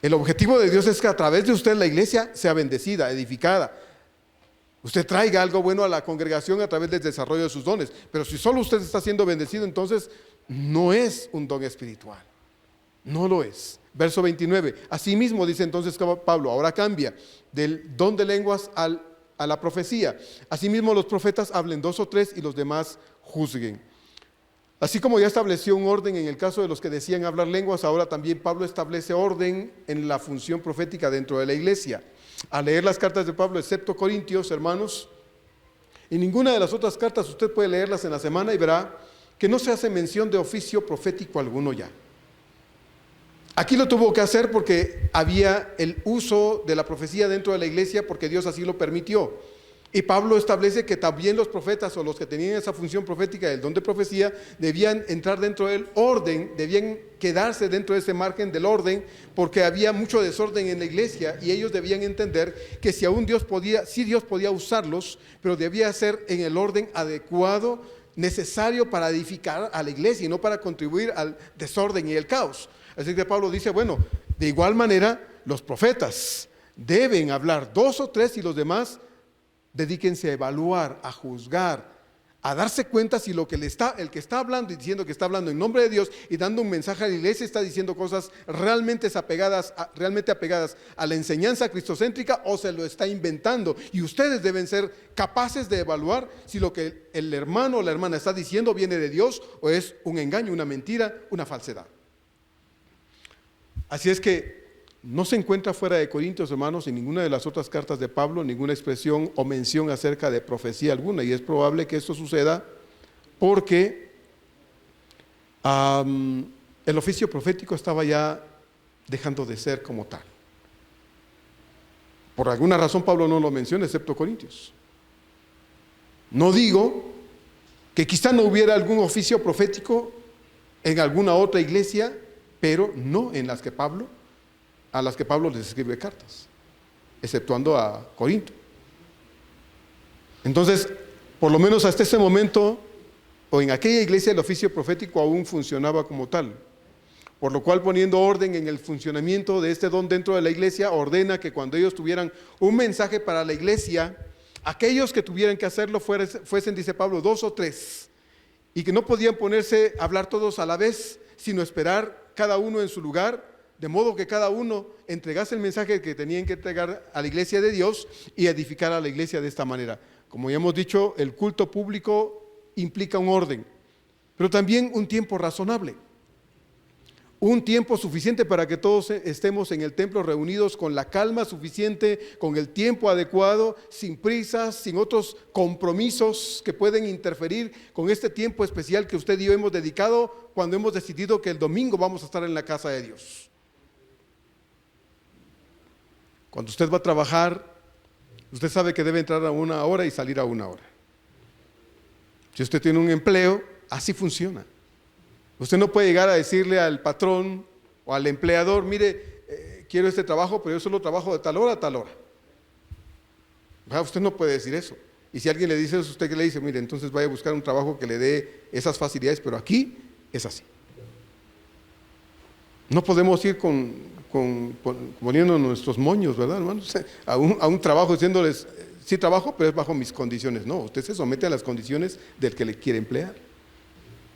El objetivo de Dios es que a través de usted la iglesia sea bendecida, edificada. Usted traiga algo bueno a la congregación a través del desarrollo de sus dones, pero si solo usted está siendo bendecido, entonces no es un don espiritual, no lo es. Verso 29, asimismo dice entonces Pablo, ahora cambia del don de lenguas a la profecía. Asimismo los profetas hablen 2 o 3 y los demás juzguen. Así como ya estableció un orden en el caso de los que decían hablar lenguas, ahora también Pablo establece orden en la función profética dentro de la iglesia. Al leer las cartas de Pablo, excepto Corintios, hermanos, y ninguna de las otras cartas usted puede leerlas en la semana y verá que no se hace mención de oficio profético alguno ya. Aquí lo tuvo que hacer porque había el uso de la profecía dentro de la iglesia, porque Dios así lo permitió. Y Pablo establece que también los profetas o los que tenían esa función profética del don de profecía debían entrar dentro del orden, debían quedarse dentro de ese margen del orden, porque había mucho desorden en la iglesia y ellos debían entender que si aún Dios podía usarlos, pero debía ser en el orden adecuado, necesario para edificar a la iglesia y no para contribuir al desorden y el caos. Así que Pablo dice, bueno, de igual manera los profetas deben hablar 2 o 3 y los demás dedíquense a evaluar, a juzgar, a darse cuenta si el que está hablando y diciendo que está hablando en nombre de Dios y dando un mensaje a la iglesia está diciendo cosas realmente apegadas a la enseñanza cristocéntrica o se lo está inventando. Y ustedes deben ser capaces de evaluar si lo que el hermano o la hermana está diciendo viene de Dios o es un engaño, una mentira, una falsedad. Así es que no se encuentra fuera de Corintios, hermanos, en ninguna de las otras cartas de Pablo, ninguna expresión o mención acerca de profecía alguna, y es probable que esto suceda porque el oficio profético estaba ya dejando de ser como tal. Por alguna razón Pablo no lo menciona, excepto Corintios. No digo que quizá no hubiera algún oficio profético en alguna otra iglesia, pero no en a las que Pablo les escribe cartas, exceptuando a Corinto. Entonces, por lo menos hasta ese momento, o en aquella iglesia, el oficio profético aún funcionaba como tal. Por lo cual, poniendo orden en el funcionamiento de este don dentro de la iglesia, ordena que cuando ellos tuvieran un mensaje para la iglesia, aquellos que tuvieran que hacerlo fuesen, dice Pablo, 2 o 3, y que no podían ponerse a hablar todos a la vez, sino esperar cada uno en su lugar, de modo que cada uno entregase el mensaje que tenían que entregar a la iglesia de Dios y edificar a la iglesia de esta manera. Como ya hemos dicho, el culto público implica un orden, pero también un tiempo razonable, un tiempo suficiente para que todos estemos en el templo reunidos con la calma suficiente, con el tiempo adecuado, sin prisas, sin otros compromisos que pueden interferir con este tiempo especial que usted y yo hemos dedicado cuando hemos decidido que el domingo vamos a estar en la casa de Dios. Cuando usted va a trabajar, usted sabe que debe entrar a 1 hora y salir a 1 hora. Si usted tiene un empleo, Así funciona. Usted no puede llegar a decirle al patrón o al empleador, mire, quiero este trabajo, pero yo solo trabajo de tal hora a tal hora. Usted no puede decir eso. Y si alguien le dice eso, usted que le dice, mire, entonces vaya a buscar un trabajo que le dé esas facilidades, pero aquí es así. No podemos ir poniendo nuestros moños, ¿verdad, hermanos? A un trabajo diciéndoles, sí trabajo, pero es bajo mis condiciones. No, usted se somete a las condiciones del que le quiere emplear.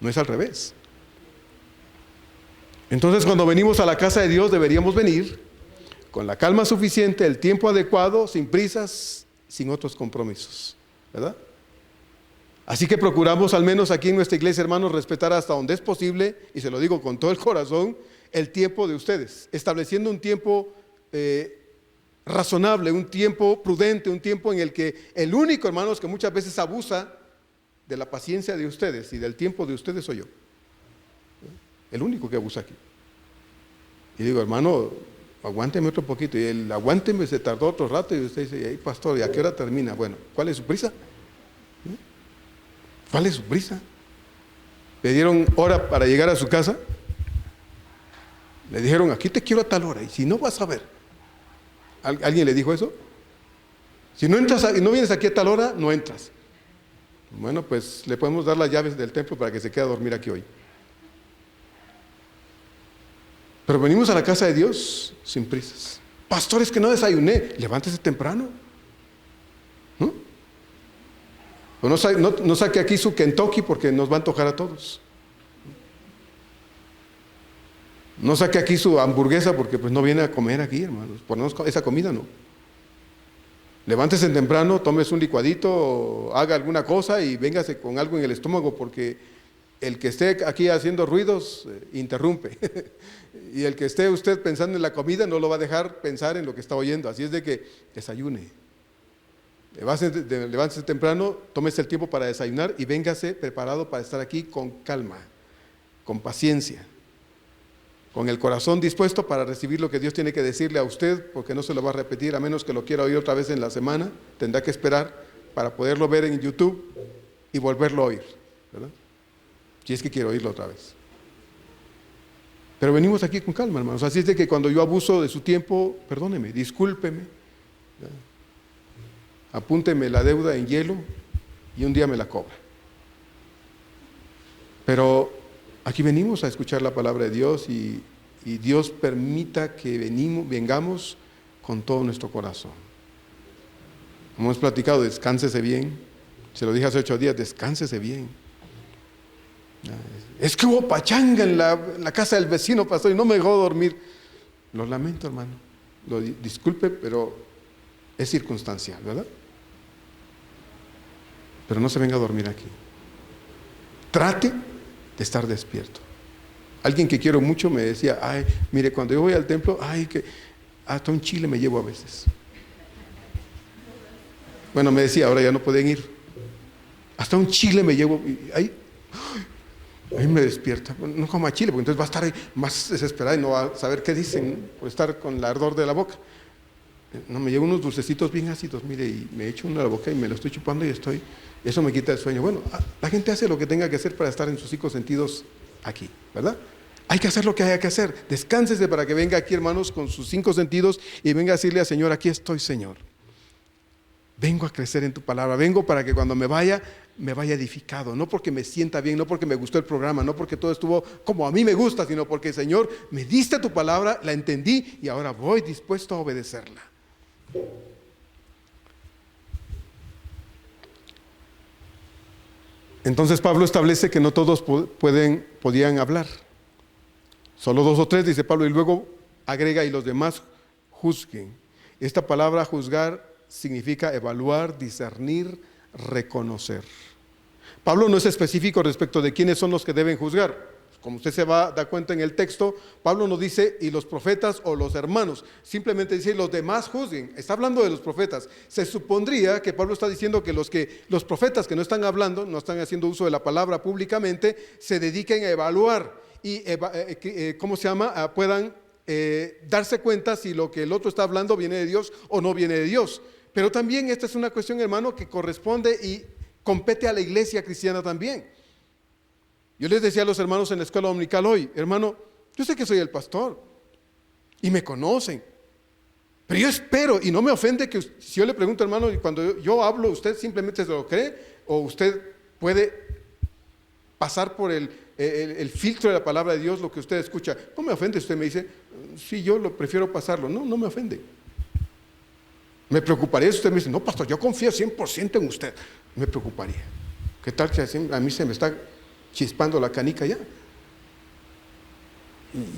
No es al revés. Entonces, cuando venimos a la casa de Dios, deberíamos venir con la calma suficiente, el tiempo adecuado, sin prisas, sin otros compromisos, ¿verdad? Así que procuramos, al menos aquí en nuestra iglesia, hermanos, respetar hasta donde es posible, y se lo digo con todo el corazón, el tiempo de ustedes, estableciendo un tiempo razonable, un tiempo prudente, un tiempo en el que el único, hermanos, que muchas veces abusa de la paciencia de ustedes y del tiempo de ustedes soy yo. El único que abusa aquí. Y digo, hermano, aguánteme otro poquito. Y el aguánteme se tardó otro rato y usted dice, pastor, ¿y a qué hora termina? Bueno, ¿cuál es su prisa? ¿Cuál es su prisa? Le dieron hora para llegar a su casa. Le dijeron, aquí te quiero a tal hora, y si no vas a ver. ¿Alguien le dijo eso? Si no entras y no vienes aquí a tal hora, no entras. Bueno, pues le podemos dar las llaves del templo para que se quede a dormir aquí hoy. Pero venimos a la casa de Dios sin prisas. Pastores, que no desayuné, levántese temprano. ¿No? O no saque aquí su Kentucky porque nos va a antojar a todos. No saque aquí su hamburguesa porque pues no viene a comer aquí, hermanos. Ponemos esa comida, no. Levántese temprano, tómese un licuadito, haga alguna cosa y véngase con algo en el estómago, porque el que esté aquí haciendo ruidos interrumpe. Y el que esté usted pensando en la comida no lo va a dejar pensar en lo que está oyendo. Así es de que desayune. Levántese temprano, tómese el tiempo para desayunar y véngase preparado para estar aquí con calma, con paciencia, con el corazón dispuesto para recibir lo que Dios tiene que decirle a usted, porque no se lo va a repetir, a menos que lo quiera oír otra vez en la semana. Tendrá que esperar para poderlo ver en YouTube y volverlo a oír, ¿verdad? Si es que quiero oírlo otra vez. Pero venimos aquí con calma, hermanos. Así es de que cuando yo abuso de su tiempo, perdóneme, discúlpeme, ¿verdad? Apúnteme la deuda en hielo y un día me la cobra. Pero aquí venimos a escuchar la palabra de Dios y Dios permita que vengamos con todo nuestro corazón. Como hemos platicado, descánsese bien. Se lo dije hace 8 días, descánsese bien. Es que hubo pachanga en la casa del vecino, pastor, y no me dejó dormir. Lo lamento, hermano. Disculpe, pero es circunstancial, ¿verdad? Pero no se venga a dormir aquí. Trate de estar despierto. Alguien que quiero mucho me decía, ay, mire, cuando yo voy al templo, ay, que hasta un chile me llevo a veces. Bueno, me decía, ahora ya no pueden ir. Hasta un chile me llevo, ahí me despierta. No coma chile, porque entonces va a estar ahí más desesperada y no va a saber qué dicen por estar con el ardor de la boca. No, me llevo unos dulcecitos bien ácidos, mire, y me echo uno a la boca y me lo estoy chupando y eso me quita el sueño. Bueno, la gente hace lo que tenga que hacer para estar en sus 5 sentidos aquí, ¿verdad? Hay que hacer lo que haya que hacer. Descánsese para que venga aquí, hermanos, con sus 5 sentidos y venga a decirle al Señor, aquí estoy, Señor. Vengo a crecer en tu palabra, vengo para que cuando me vaya edificado, no porque me sienta bien, no porque me gustó el programa, no porque todo estuvo como a mí me gusta, sino porque, Señor, me diste tu palabra, la entendí y ahora voy dispuesto a obedecerla. Entonces Pablo establece que no todos podían hablar, solo 2 o 3, dice Pablo, y luego agrega, y los demás juzguen. Esta palabra juzgar significa evaluar, discernir, reconocer. Pablo no es específico respecto de quiénes son los que deben juzgar. Como usted se va a dar cuenta en el texto, Pablo no dice y los profetas o los hermanos, simplemente dice los demás juzguen. Está hablando de los profetas. Se supondría que Pablo está diciendo que los profetas que no están hablando, no están haciendo uso de la palabra públicamente, se dediquen a evaluar y puedan darse cuenta si lo que el otro está hablando viene de Dios o no viene de Dios. Pero también esta es una cuestión, hermano, que corresponde y compete a la iglesia cristiana también. Yo les decía a los hermanos en la escuela dominical hoy, hermano, yo sé que soy el pastor y me conocen, pero yo espero, y no me ofende que si yo le pregunto, hermano, y cuando yo hablo, ¿usted simplemente se lo cree o usted puede pasar por el filtro de la palabra de Dios lo que usted escucha? No me ofende si usted me dice, sí, yo lo prefiero pasarlo. No, no me ofende. Me preocuparía si usted me dice, no, pastor, yo confío 100% en usted. Me preocuparía. ¿Qué tal que a mí se me está chispando la canica ya?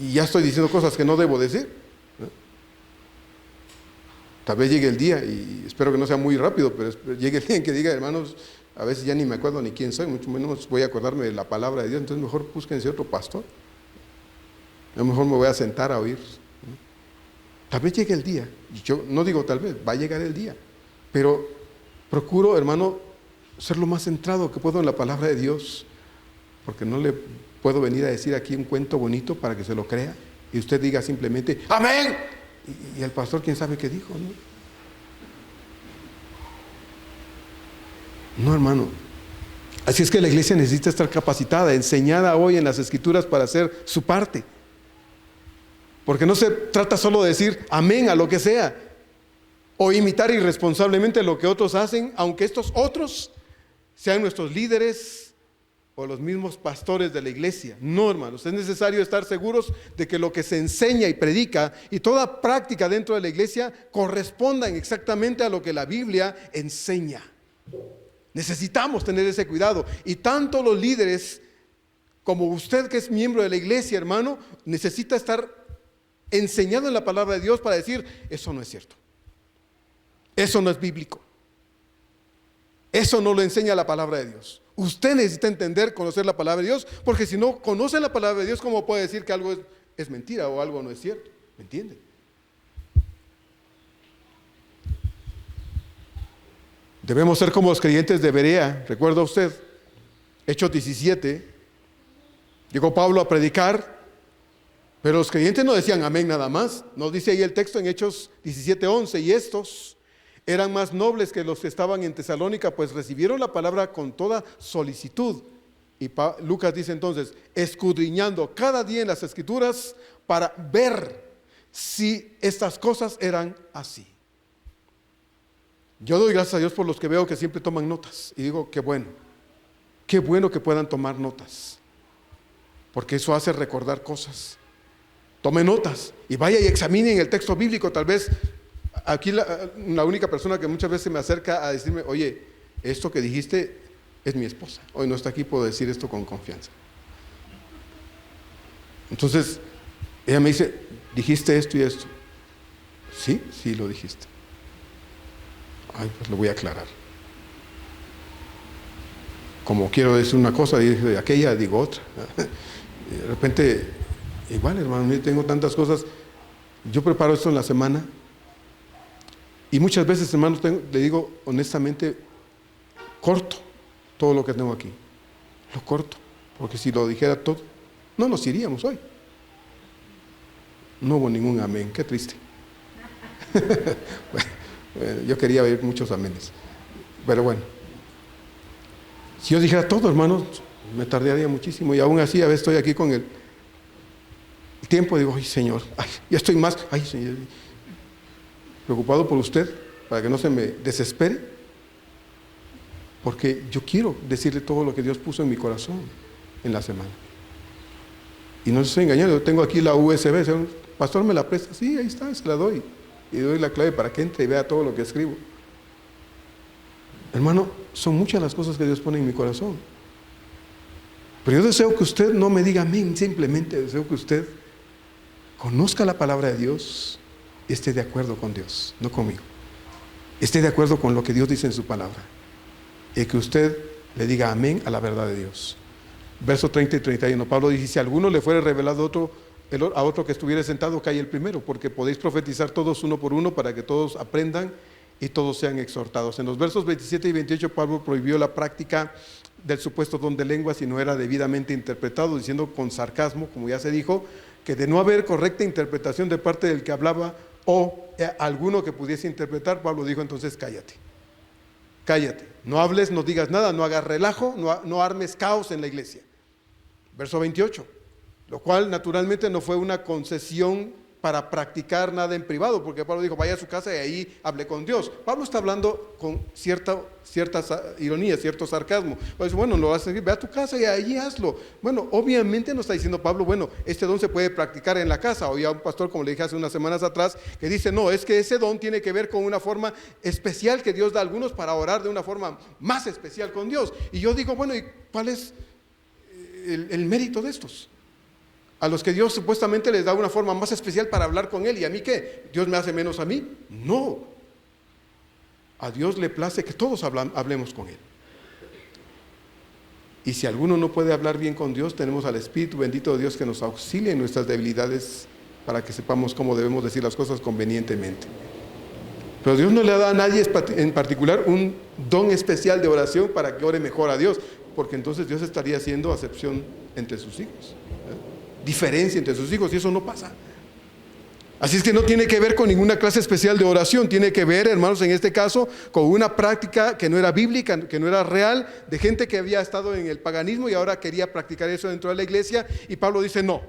Y ya estoy diciendo cosas que no debo decir, ¿no? Tal vez llegue el día, y espero que no sea muy rápido, pero llegue el día en que diga, hermanos, a veces ya ni me acuerdo ni quién soy, mucho menos voy a acordarme de la palabra de Dios, entonces mejor búsquense otro pastor. A lo mejor me voy a sentar a oír. Tal vez llegue el día, y yo no digo tal vez, va a llegar el día, pero procuro, hermano, ser lo más centrado que puedo en la palabra de Dios, porque no le puedo venir a decir aquí un cuento bonito para que se lo crea, y usted diga simplemente, ¡amén! Y el pastor, quién sabe qué dijo, ¿no? No, hermano. Así es que la iglesia necesita estar capacitada, enseñada hoy en las Escrituras para hacer su parte. Porque no se trata solo de decir amén a lo que sea, o imitar irresponsablemente lo que otros hacen, aunque estos otros sean nuestros líderes o los mismos pastores de la iglesia. No, hermanos, es necesario estar seguros de que lo que se enseña y predica y toda práctica dentro de la iglesia correspondan exactamente a lo que la Biblia enseña. Necesitamos tener ese cuidado, y tanto los líderes como usted, que es miembro de la iglesia, hermano, necesita estar enseñado en la palabra de Dios para decir, eso no es cierto, eso no es bíblico, eso no lo enseña la palabra de Dios. Usted necesita entender, conocer la palabra de Dios, porque si no conoce la palabra de Dios, ¿cómo puede decir que algo es mentira o algo no es cierto? ¿Me entiende? Debemos ser como los creyentes de Berea. ¿Recuerda usted? Hechos 17. Llegó Pablo a predicar, pero los creyentes no decían amén nada más. Nos dice ahí el texto en Hechos 17:11, y estos eran más nobles que los que estaban en Tesalónica, pues recibieron la palabra con toda solicitud. Y Lucas dice entonces, escudriñando cada día en las Escrituras para ver si estas cosas eran así. Yo doy gracias a Dios por los que veo que siempre toman notas, y digo, qué bueno que puedan tomar notas, porque eso hace recordar cosas. Tome notas y vaya y examinen el texto bíblico. Tal vez aquí la única persona que muchas veces me acerca a decirme, oye, esto que dijiste es mi esposa, hoy no está aquí, puedo decir esto con confianza. Entonces ella me dice, dijiste esto y esto. Sí lo dijiste. Ay, pues lo voy a aclarar. Como quiero decir una cosa, de aquella digo otra. Y de repente, igual, hermano, yo tengo tantas cosas. Yo preparo esto en la semana, y muchas veces, hermanos, le digo honestamente, corto todo lo que tengo aquí. Lo corto, porque si lo dijera todo, no nos iríamos hoy. No hubo ningún amén, qué triste. Bueno, yo quería oír muchos amenes, pero bueno, si yo dijera todo, hermanos, me tardaría muchísimo, y aún así a veces estoy aquí con el tiempo, digo, ay Señor, ya estoy más, ay Señor, preocupado por usted, para que no se me desespere, porque yo quiero decirle todo lo que Dios puso en mi corazón en la semana. Y no se estoy engañando, yo tengo aquí la USB, pastor, ¿me la presta? Sí, ahí está, se la doy. Y doy la clave para que entre y vea todo lo que escribo. Hermano, son muchas las cosas que Dios pone en mi corazón. Pero yo deseo que usted no me diga amén, simplemente deseo que usted conozca la palabra de Dios y esté de acuerdo con Dios, no conmigo. Esté de acuerdo con lo que Dios dice en su palabra. Y que usted le diga amén a la verdad de Dios. Verso 30 y 31, Pablo dice, si a alguno le fuere revelado a otro que estuviera sentado, calle el primero, porque podéis profetizar todos uno por uno, para que todos aprendan y todos sean exhortados. En los versos 27 y 28 Pablo prohibió la práctica del supuesto don de lenguas si no era debidamente interpretado, diciendo con sarcasmo, como ya se dijo, que de no haber correcta interpretación de parte del que hablaba o alguno que pudiese interpretar, Pablo dijo entonces cállate, no hables, no digas nada, no hagas relajo, no armes caos en la iglesia. Verso 28. Lo cual naturalmente no fue una concesión para practicar nada en privado, porque Pablo dijo, vaya a su casa y ahí hable con Dios. Pablo está hablando con cierta ironía, cierto sarcasmo. Bueno, lo vas a decir, ve a tu casa y ahí hazlo. Bueno, obviamente no está diciendo Pablo, bueno, este don se puede practicar en la casa. Oía un pastor, como le dije hace unas semanas atrás, que dice, no, es que ese don tiene que ver con una forma especial que Dios da a algunos para orar de una forma más especial con Dios. Y yo digo, bueno, ¿y cuál es el mérito de estos? A los que Dios supuestamente les da una forma más especial para hablar con Él. ¿Y a mí qué? ¿Dios me hace menos a mí? No. A Dios le place que todos hablemos con Él. Y si alguno no puede hablar bien con Dios, tenemos al Espíritu bendito de Dios que nos auxilie en nuestras debilidades para que sepamos cómo debemos decir las cosas convenientemente. Pero Dios no le da a nadie en particular un don especial de oración para que ore mejor a Dios, porque entonces Dios estaría haciendo acepción entre sus hijos. Diferencia entre sus hijos, y eso no pasa. Así es que no tiene que ver con ninguna clase especial de oración, tiene que ver, hermanos, en este caso, con una práctica que no era bíblica, que no era real, de gente que había estado en el paganismo y ahora quería practicar eso dentro de la iglesia, y Pablo dice, no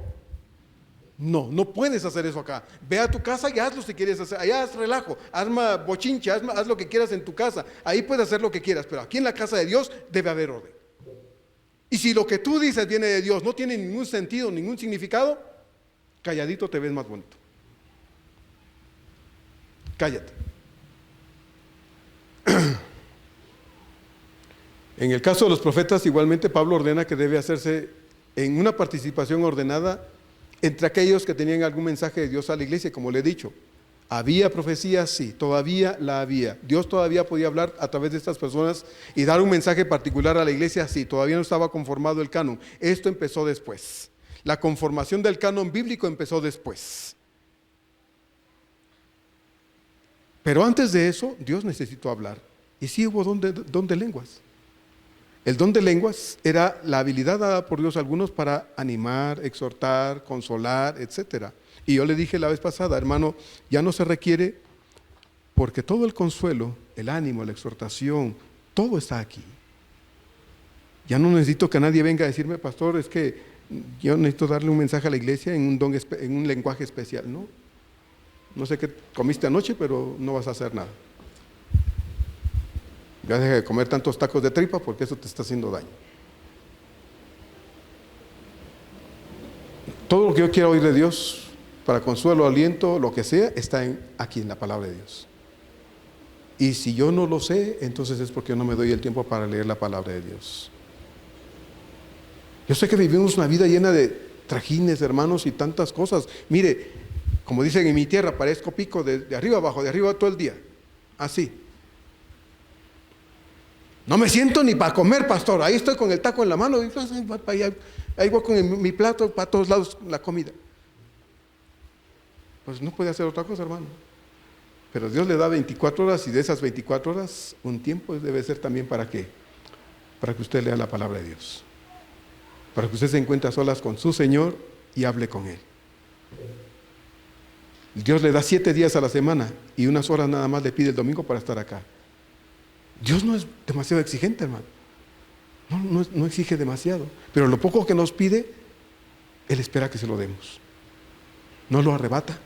puedes hacer eso acá. Ve a tu casa y hazlo si quieres hacer, allá haz relajo, haz bochinche, haz lo que quieras en tu casa, ahí puedes hacer lo que quieras, pero aquí en la casa de Dios debe haber orden. Y si lo que tú dices viene de Dios, no tiene ningún sentido, ningún significado, calladito te ves más bonito. Cállate. En el caso de los profetas, igualmente Pablo ordena que debe hacerse en una participación ordenada entre aquellos que tenían algún mensaje de Dios a la iglesia, como le he dicho. ¿Había profecía? Sí, todavía la había. ¿Dios todavía podía hablar a través de estas personas y dar un mensaje particular a la iglesia? Sí, todavía no estaba conformado el canon. Esto empezó después. La conformación del canon bíblico empezó después. Pero antes de eso, Dios necesitó hablar. Y sí hubo don de lenguas. El don de lenguas era la habilidad dada por Dios a algunos para animar, exhortar, consolar, etcétera. Y yo le dije la vez pasada, hermano, ya no se requiere, porque todo el consuelo, el ánimo, la exhortación, todo está aquí. Ya no necesito que nadie venga a decirme, pastor, es que yo necesito darle un mensaje a la iglesia en un lenguaje especial. No sé qué comiste anoche, pero no vas a hacer nada. Ya deja de comer tantos tacos de tripa porque eso te está haciendo daño. Todo lo que yo quiero oír de Dios, para consuelo, aliento, lo que sea, está aquí en la palabra de Dios. Y si yo no lo sé, entonces es porque yo no me doy el tiempo para leer la palabra de Dios. Yo sé que vivimos una vida llena de trajines, hermanos, y tantas cosas. Mire, como dicen en mi tierra, parezco pico de arriba abajo, de arriba todo el día. Así. No me siento ni para comer, pastor. Ahí estoy con el taco en la mano. Y ahí voy con mi plato para todos lados la comida. Pues no puede hacer otra cosa, hermano. Pero Dios le da 24 horas y de esas 24 horas, un tiempo debe ser también ¿para qué? Para que usted lea la palabra de Dios. Para que usted se encuentre a solas con su Señor y hable con Él. Dios le da 7 días a la semana y unas horas nada más le pide el domingo para estar acá. Dios no es demasiado exigente, hermano. No exige demasiado. Pero lo poco que nos pide, Él espera que se lo demos. No lo arrebata.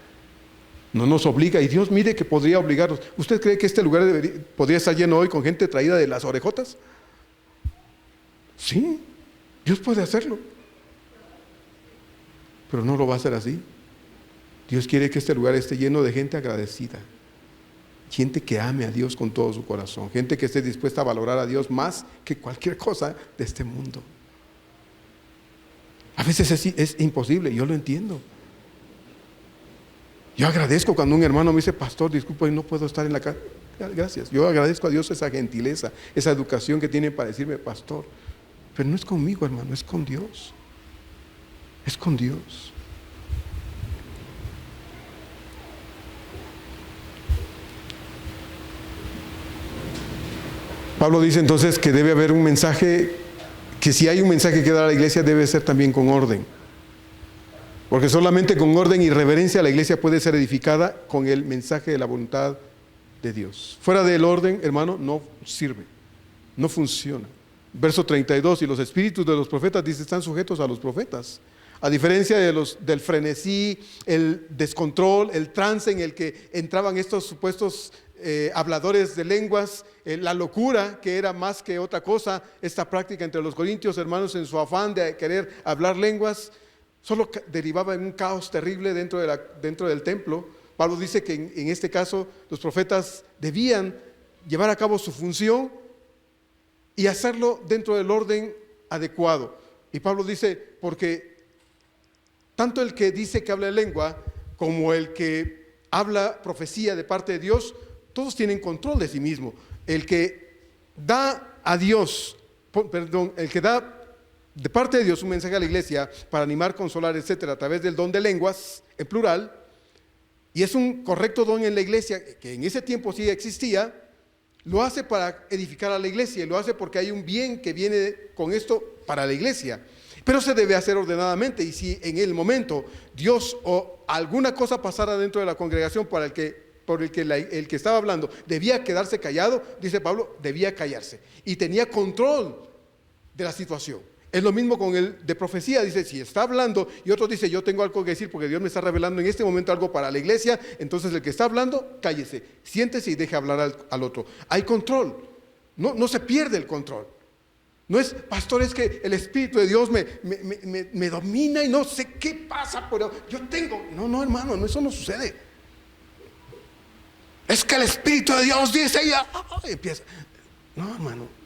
No nos obliga. Y Dios, mire que podría obligarnos. ¿Usted cree que este lugar podría estar lleno hoy con gente traída de las orejotas? Sí, Dios puede hacerlo. Pero no lo va a hacer así. Dios quiere que este lugar esté lleno de gente agradecida. Gente que ame a Dios con todo su corazón. Gente que esté dispuesta a valorar a Dios más que cualquier cosa de este mundo. A veces es imposible, yo lo entiendo. Yo agradezco cuando un hermano me dice, pastor, disculpa, no puedo estar en la casa. Gracias. Yo agradezco a Dios esa gentileza, esa educación que tiene para decirme, pastor. Pero no es conmigo, hermano, es con Dios. Es con Dios. Pablo dice entonces que debe haber un mensaje, que si hay un mensaje que dar a la iglesia debe ser también con orden. Porque solamente con orden y reverencia la iglesia puede ser edificada con el mensaje de la voluntad de Dios. Fuera del orden, hermano, no sirve, no funciona. Verso 32, y los espíritus de los profetas, dice, están sujetos a los profetas. A diferencia del frenesí, el descontrol, el trance en el que entraban estos supuestos habladores de lenguas, la locura que era más que otra cosa, esta práctica entre los corintios, hermanos, en su afán de querer hablar lenguas, solo derivaba en un caos terrible dentro del templo. Pablo dice que en este caso los profetas debían llevar a cabo su función y hacerlo dentro del orden adecuado. Y Pablo dice, porque tanto el que dice que habla en lengua como el que habla profecía de parte de Dios, todos tienen control de sí mismo. El que da a Dios, el que da de parte de Dios un mensaje a la iglesia para animar, consolar, etcétera, a través del don de lenguas, en plural, y es un correcto don en la iglesia, que en ese tiempo sí existía, lo hace para edificar a la iglesia, y lo hace porque hay un bien que viene con esto para la iglesia. Pero se debe hacer ordenadamente, y si en el momento Dios o alguna cosa pasara dentro de la congregación por el que estaba hablando debía quedarse callado, dice Pablo, debía callarse y tenía control de la situación. Es lo mismo con el de profecía, dice, si está hablando y otro dice, yo tengo algo que decir porque Dios me está revelando en este momento algo para la iglesia, entonces el que está hablando, cállese, siéntese y deje hablar al otro. Hay control, no se pierde el control. No es, pastor, es que el Espíritu de Dios me domina y no sé qué pasa, pero yo tengo. No, hermano, eso no sucede. Es que el Espíritu de Dios dice y empieza. No, hermano.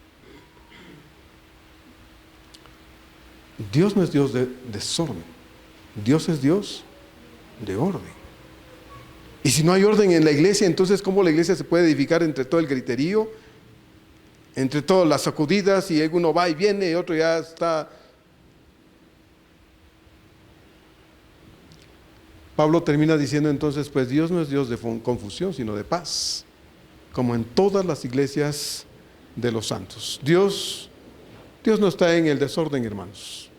Dios no es Dios de desorden. Dios es Dios de orden. Y si no hay orden en la iglesia, entonces ¿cómo la iglesia se puede edificar entre todo el griterío? Entre todas las sacudidas, y uno va y viene y otro ya está. Pablo termina diciendo entonces, pues Dios no es Dios de confusión, sino de paz, como en todas las iglesias de los santos. Dios no está en el desorden, hermanos.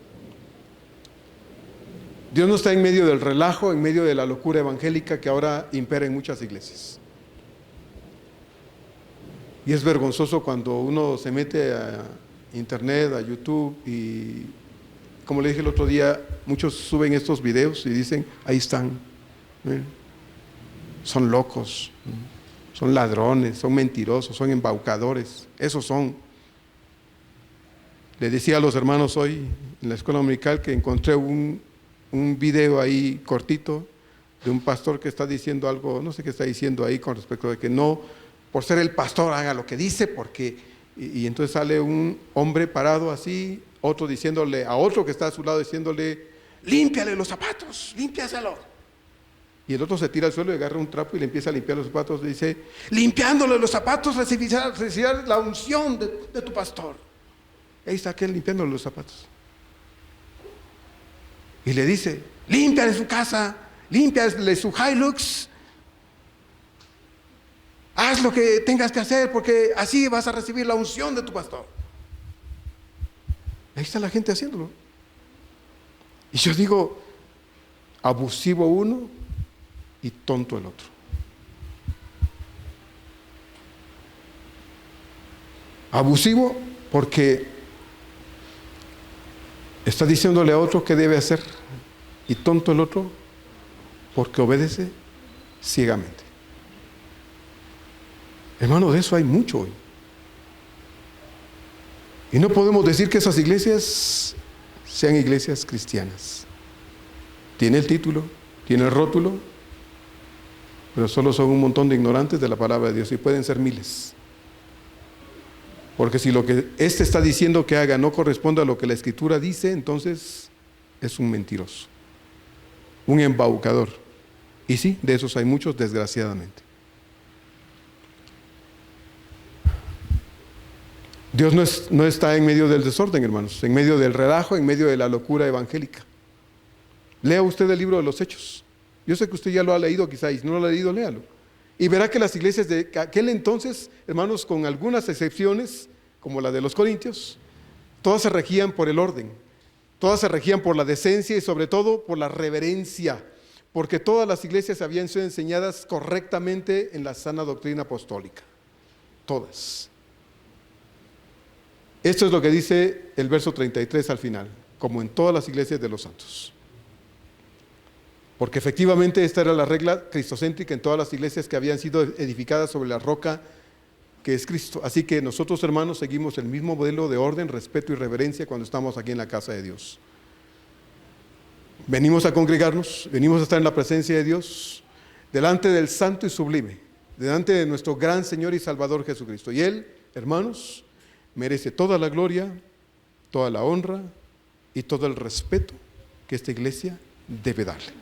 Dios no está en medio del relajo, en medio de la locura evangélica que ahora impera en muchas iglesias. Y es vergonzoso cuando uno se mete a internet, a YouTube, y como le dije el otro día, muchos suben estos videos y dicen, ahí están, son locos, son ladrones, son mentirosos, son embaucadores, esos son. Le decía a los hermanos hoy en la escuela dominical que encontré un video ahí cortito de un pastor que está diciendo algo, no sé qué está diciendo ahí con respecto de que no, por ser el pastor haga lo que dice, porque, y entonces sale un hombre parado así, otro diciéndole a otro que está a su lado, diciéndole, límpiale los zapatos, límpiaselo. Y el otro se tira al suelo y agarra un trapo y le empieza a limpiar los zapatos, y dice, limpiándole los zapatos recibirás la unción de tu pastor. Ahí está aquel limpiándole los zapatos. Y le dice, límpiale su casa, límpiale su Hilux, haz lo que tengas que hacer porque así vas a recibir la unción de tu pastor. Ahí está la gente haciéndolo. Y yo digo, abusivo uno y tonto el otro. Abusivo porque está diciéndole a otro qué debe hacer, y tonto el otro porque obedece ciegamente. Hermano, de eso hay mucho hoy. Y no podemos decir que esas iglesias sean iglesias cristianas. Tiene el título, tiene el rótulo, pero solo son un montón de ignorantes de la palabra de Dios, y pueden ser miles. Porque si lo que éste está diciendo que haga no corresponde a lo que la Escritura dice, entonces es un mentiroso, un embaucador. Y sí, de esos hay muchos, desgraciadamente. Dios no está en medio del desorden, hermanos, en medio del relajo, en medio de la locura evangélica. Lea usted el libro de los Hechos. Yo sé que usted ya lo ha leído quizá, y si no lo ha leído, léalo. Y verá que las iglesias de aquel entonces, hermanos, con algunas excepciones, como la de los Corintios, todas se regían por el orden, todas se regían por la decencia y sobre todo por la reverencia, porque todas las iglesias habían sido enseñadas correctamente en la sana doctrina apostólica. Todas. Esto es lo que dice el verso 33 al final, como en todas las iglesias de los santos. Porque efectivamente esta era la regla cristocéntrica en todas las iglesias que habían sido edificadas sobre la roca que es Cristo. Así que nosotros, hermanos, seguimos el mismo modelo de orden, respeto y reverencia cuando estamos aquí en la casa de Dios. Venimos a congregarnos, venimos a estar en la presencia de Dios, delante del santo y sublime, delante de nuestro gran Señor y Salvador Jesucristo. Y Él, hermanos, merece toda la gloria, toda la honra y todo el respeto que esta iglesia debe darle.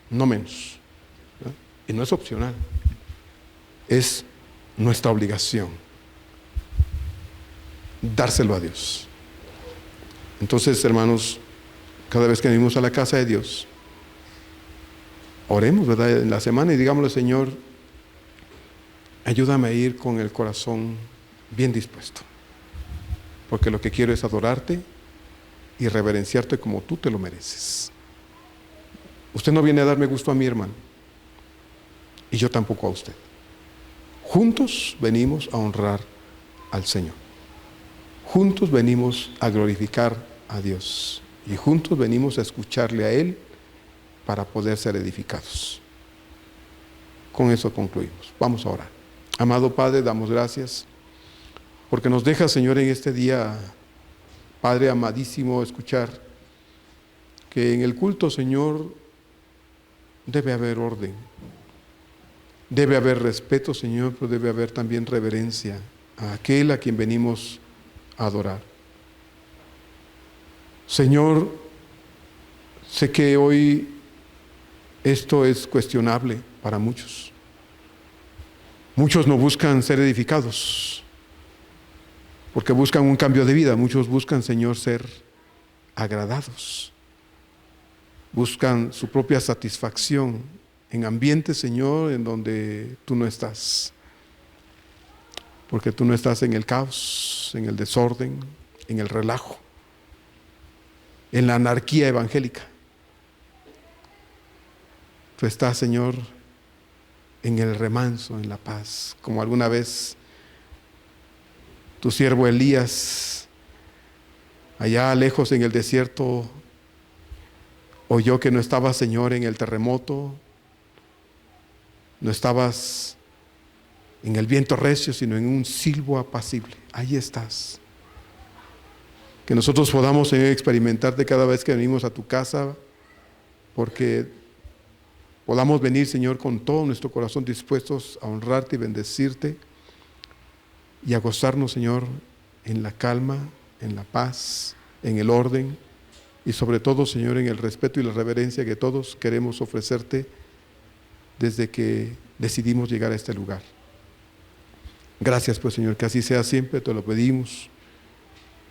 No menos. ¿No? Y no es opcional. Es nuestra obligación dárselo a Dios. Entonces, hermanos, cada vez que venimos a la casa de Dios, oremos, ¿verdad?, en la semana y digámosle: Señor, ayúdame a ir con el corazón bien dispuesto, porque lo que quiero es adorarte y reverenciarte como tú te lo mereces. Usted no viene a darme gusto a mí, hermano, y yo tampoco a usted. Juntos venimos a honrar al Señor. Juntos venimos a glorificar a Dios. Y juntos venimos a escucharle a Él para poder ser edificados. Con eso concluimos. Vamos a orar. Amado Padre, damos gracias porque nos deja, Señor, en este día, Padre amadísimo, escuchar que en el culto, Señor, debe haber orden. Debe haber respeto, Señor, pero debe haber también reverencia a aquel a quien venimos a adorar. Señor, sé que hoy esto es cuestionable para muchos. Muchos no buscan ser edificados porque buscan un cambio de vida. Muchos buscan, Señor, ser agradados. Buscan su propia satisfacción en ambientes, Señor, en donde tú no estás. Porque tú no estás en el caos, en el desorden, en el relajo, en la anarquía evangélica. Tú estás, Señor, en el remanso, en la paz, como alguna vez tu siervo Elías, allá lejos en el desierto, oyó que no estabas, Señor, en el terremoto, no estabas en el viento recio, sino en un silbo apacible. Ahí estás. Que nosotros podamos, Señor, experimentarte cada vez que venimos a tu casa, porque podamos venir, Señor, con todo nuestro corazón dispuestos a honrarte y bendecirte y a gozarnos, Señor, en la calma, en la paz, en el orden y sobre todo, Señor, en el respeto y la reverencia que todos queremos ofrecerte desde que decidimos llegar a este lugar. Gracias, pues, Señor, que así sea siempre, te lo pedimos.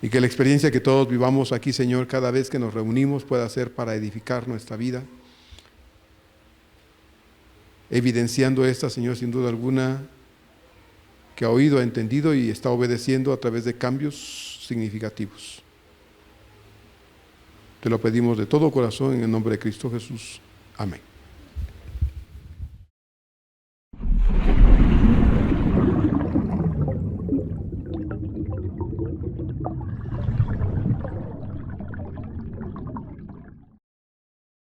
Y que la experiencia que todos vivamos aquí, Señor, cada vez que nos reunimos pueda ser para edificar nuestra vida. Evidenciando esta, Señor, sin duda alguna, que ha oído, ha entendido y está obedeciendo a través de cambios significativos. Te lo pedimos de todo corazón en el nombre de Cristo Jesús. Amén.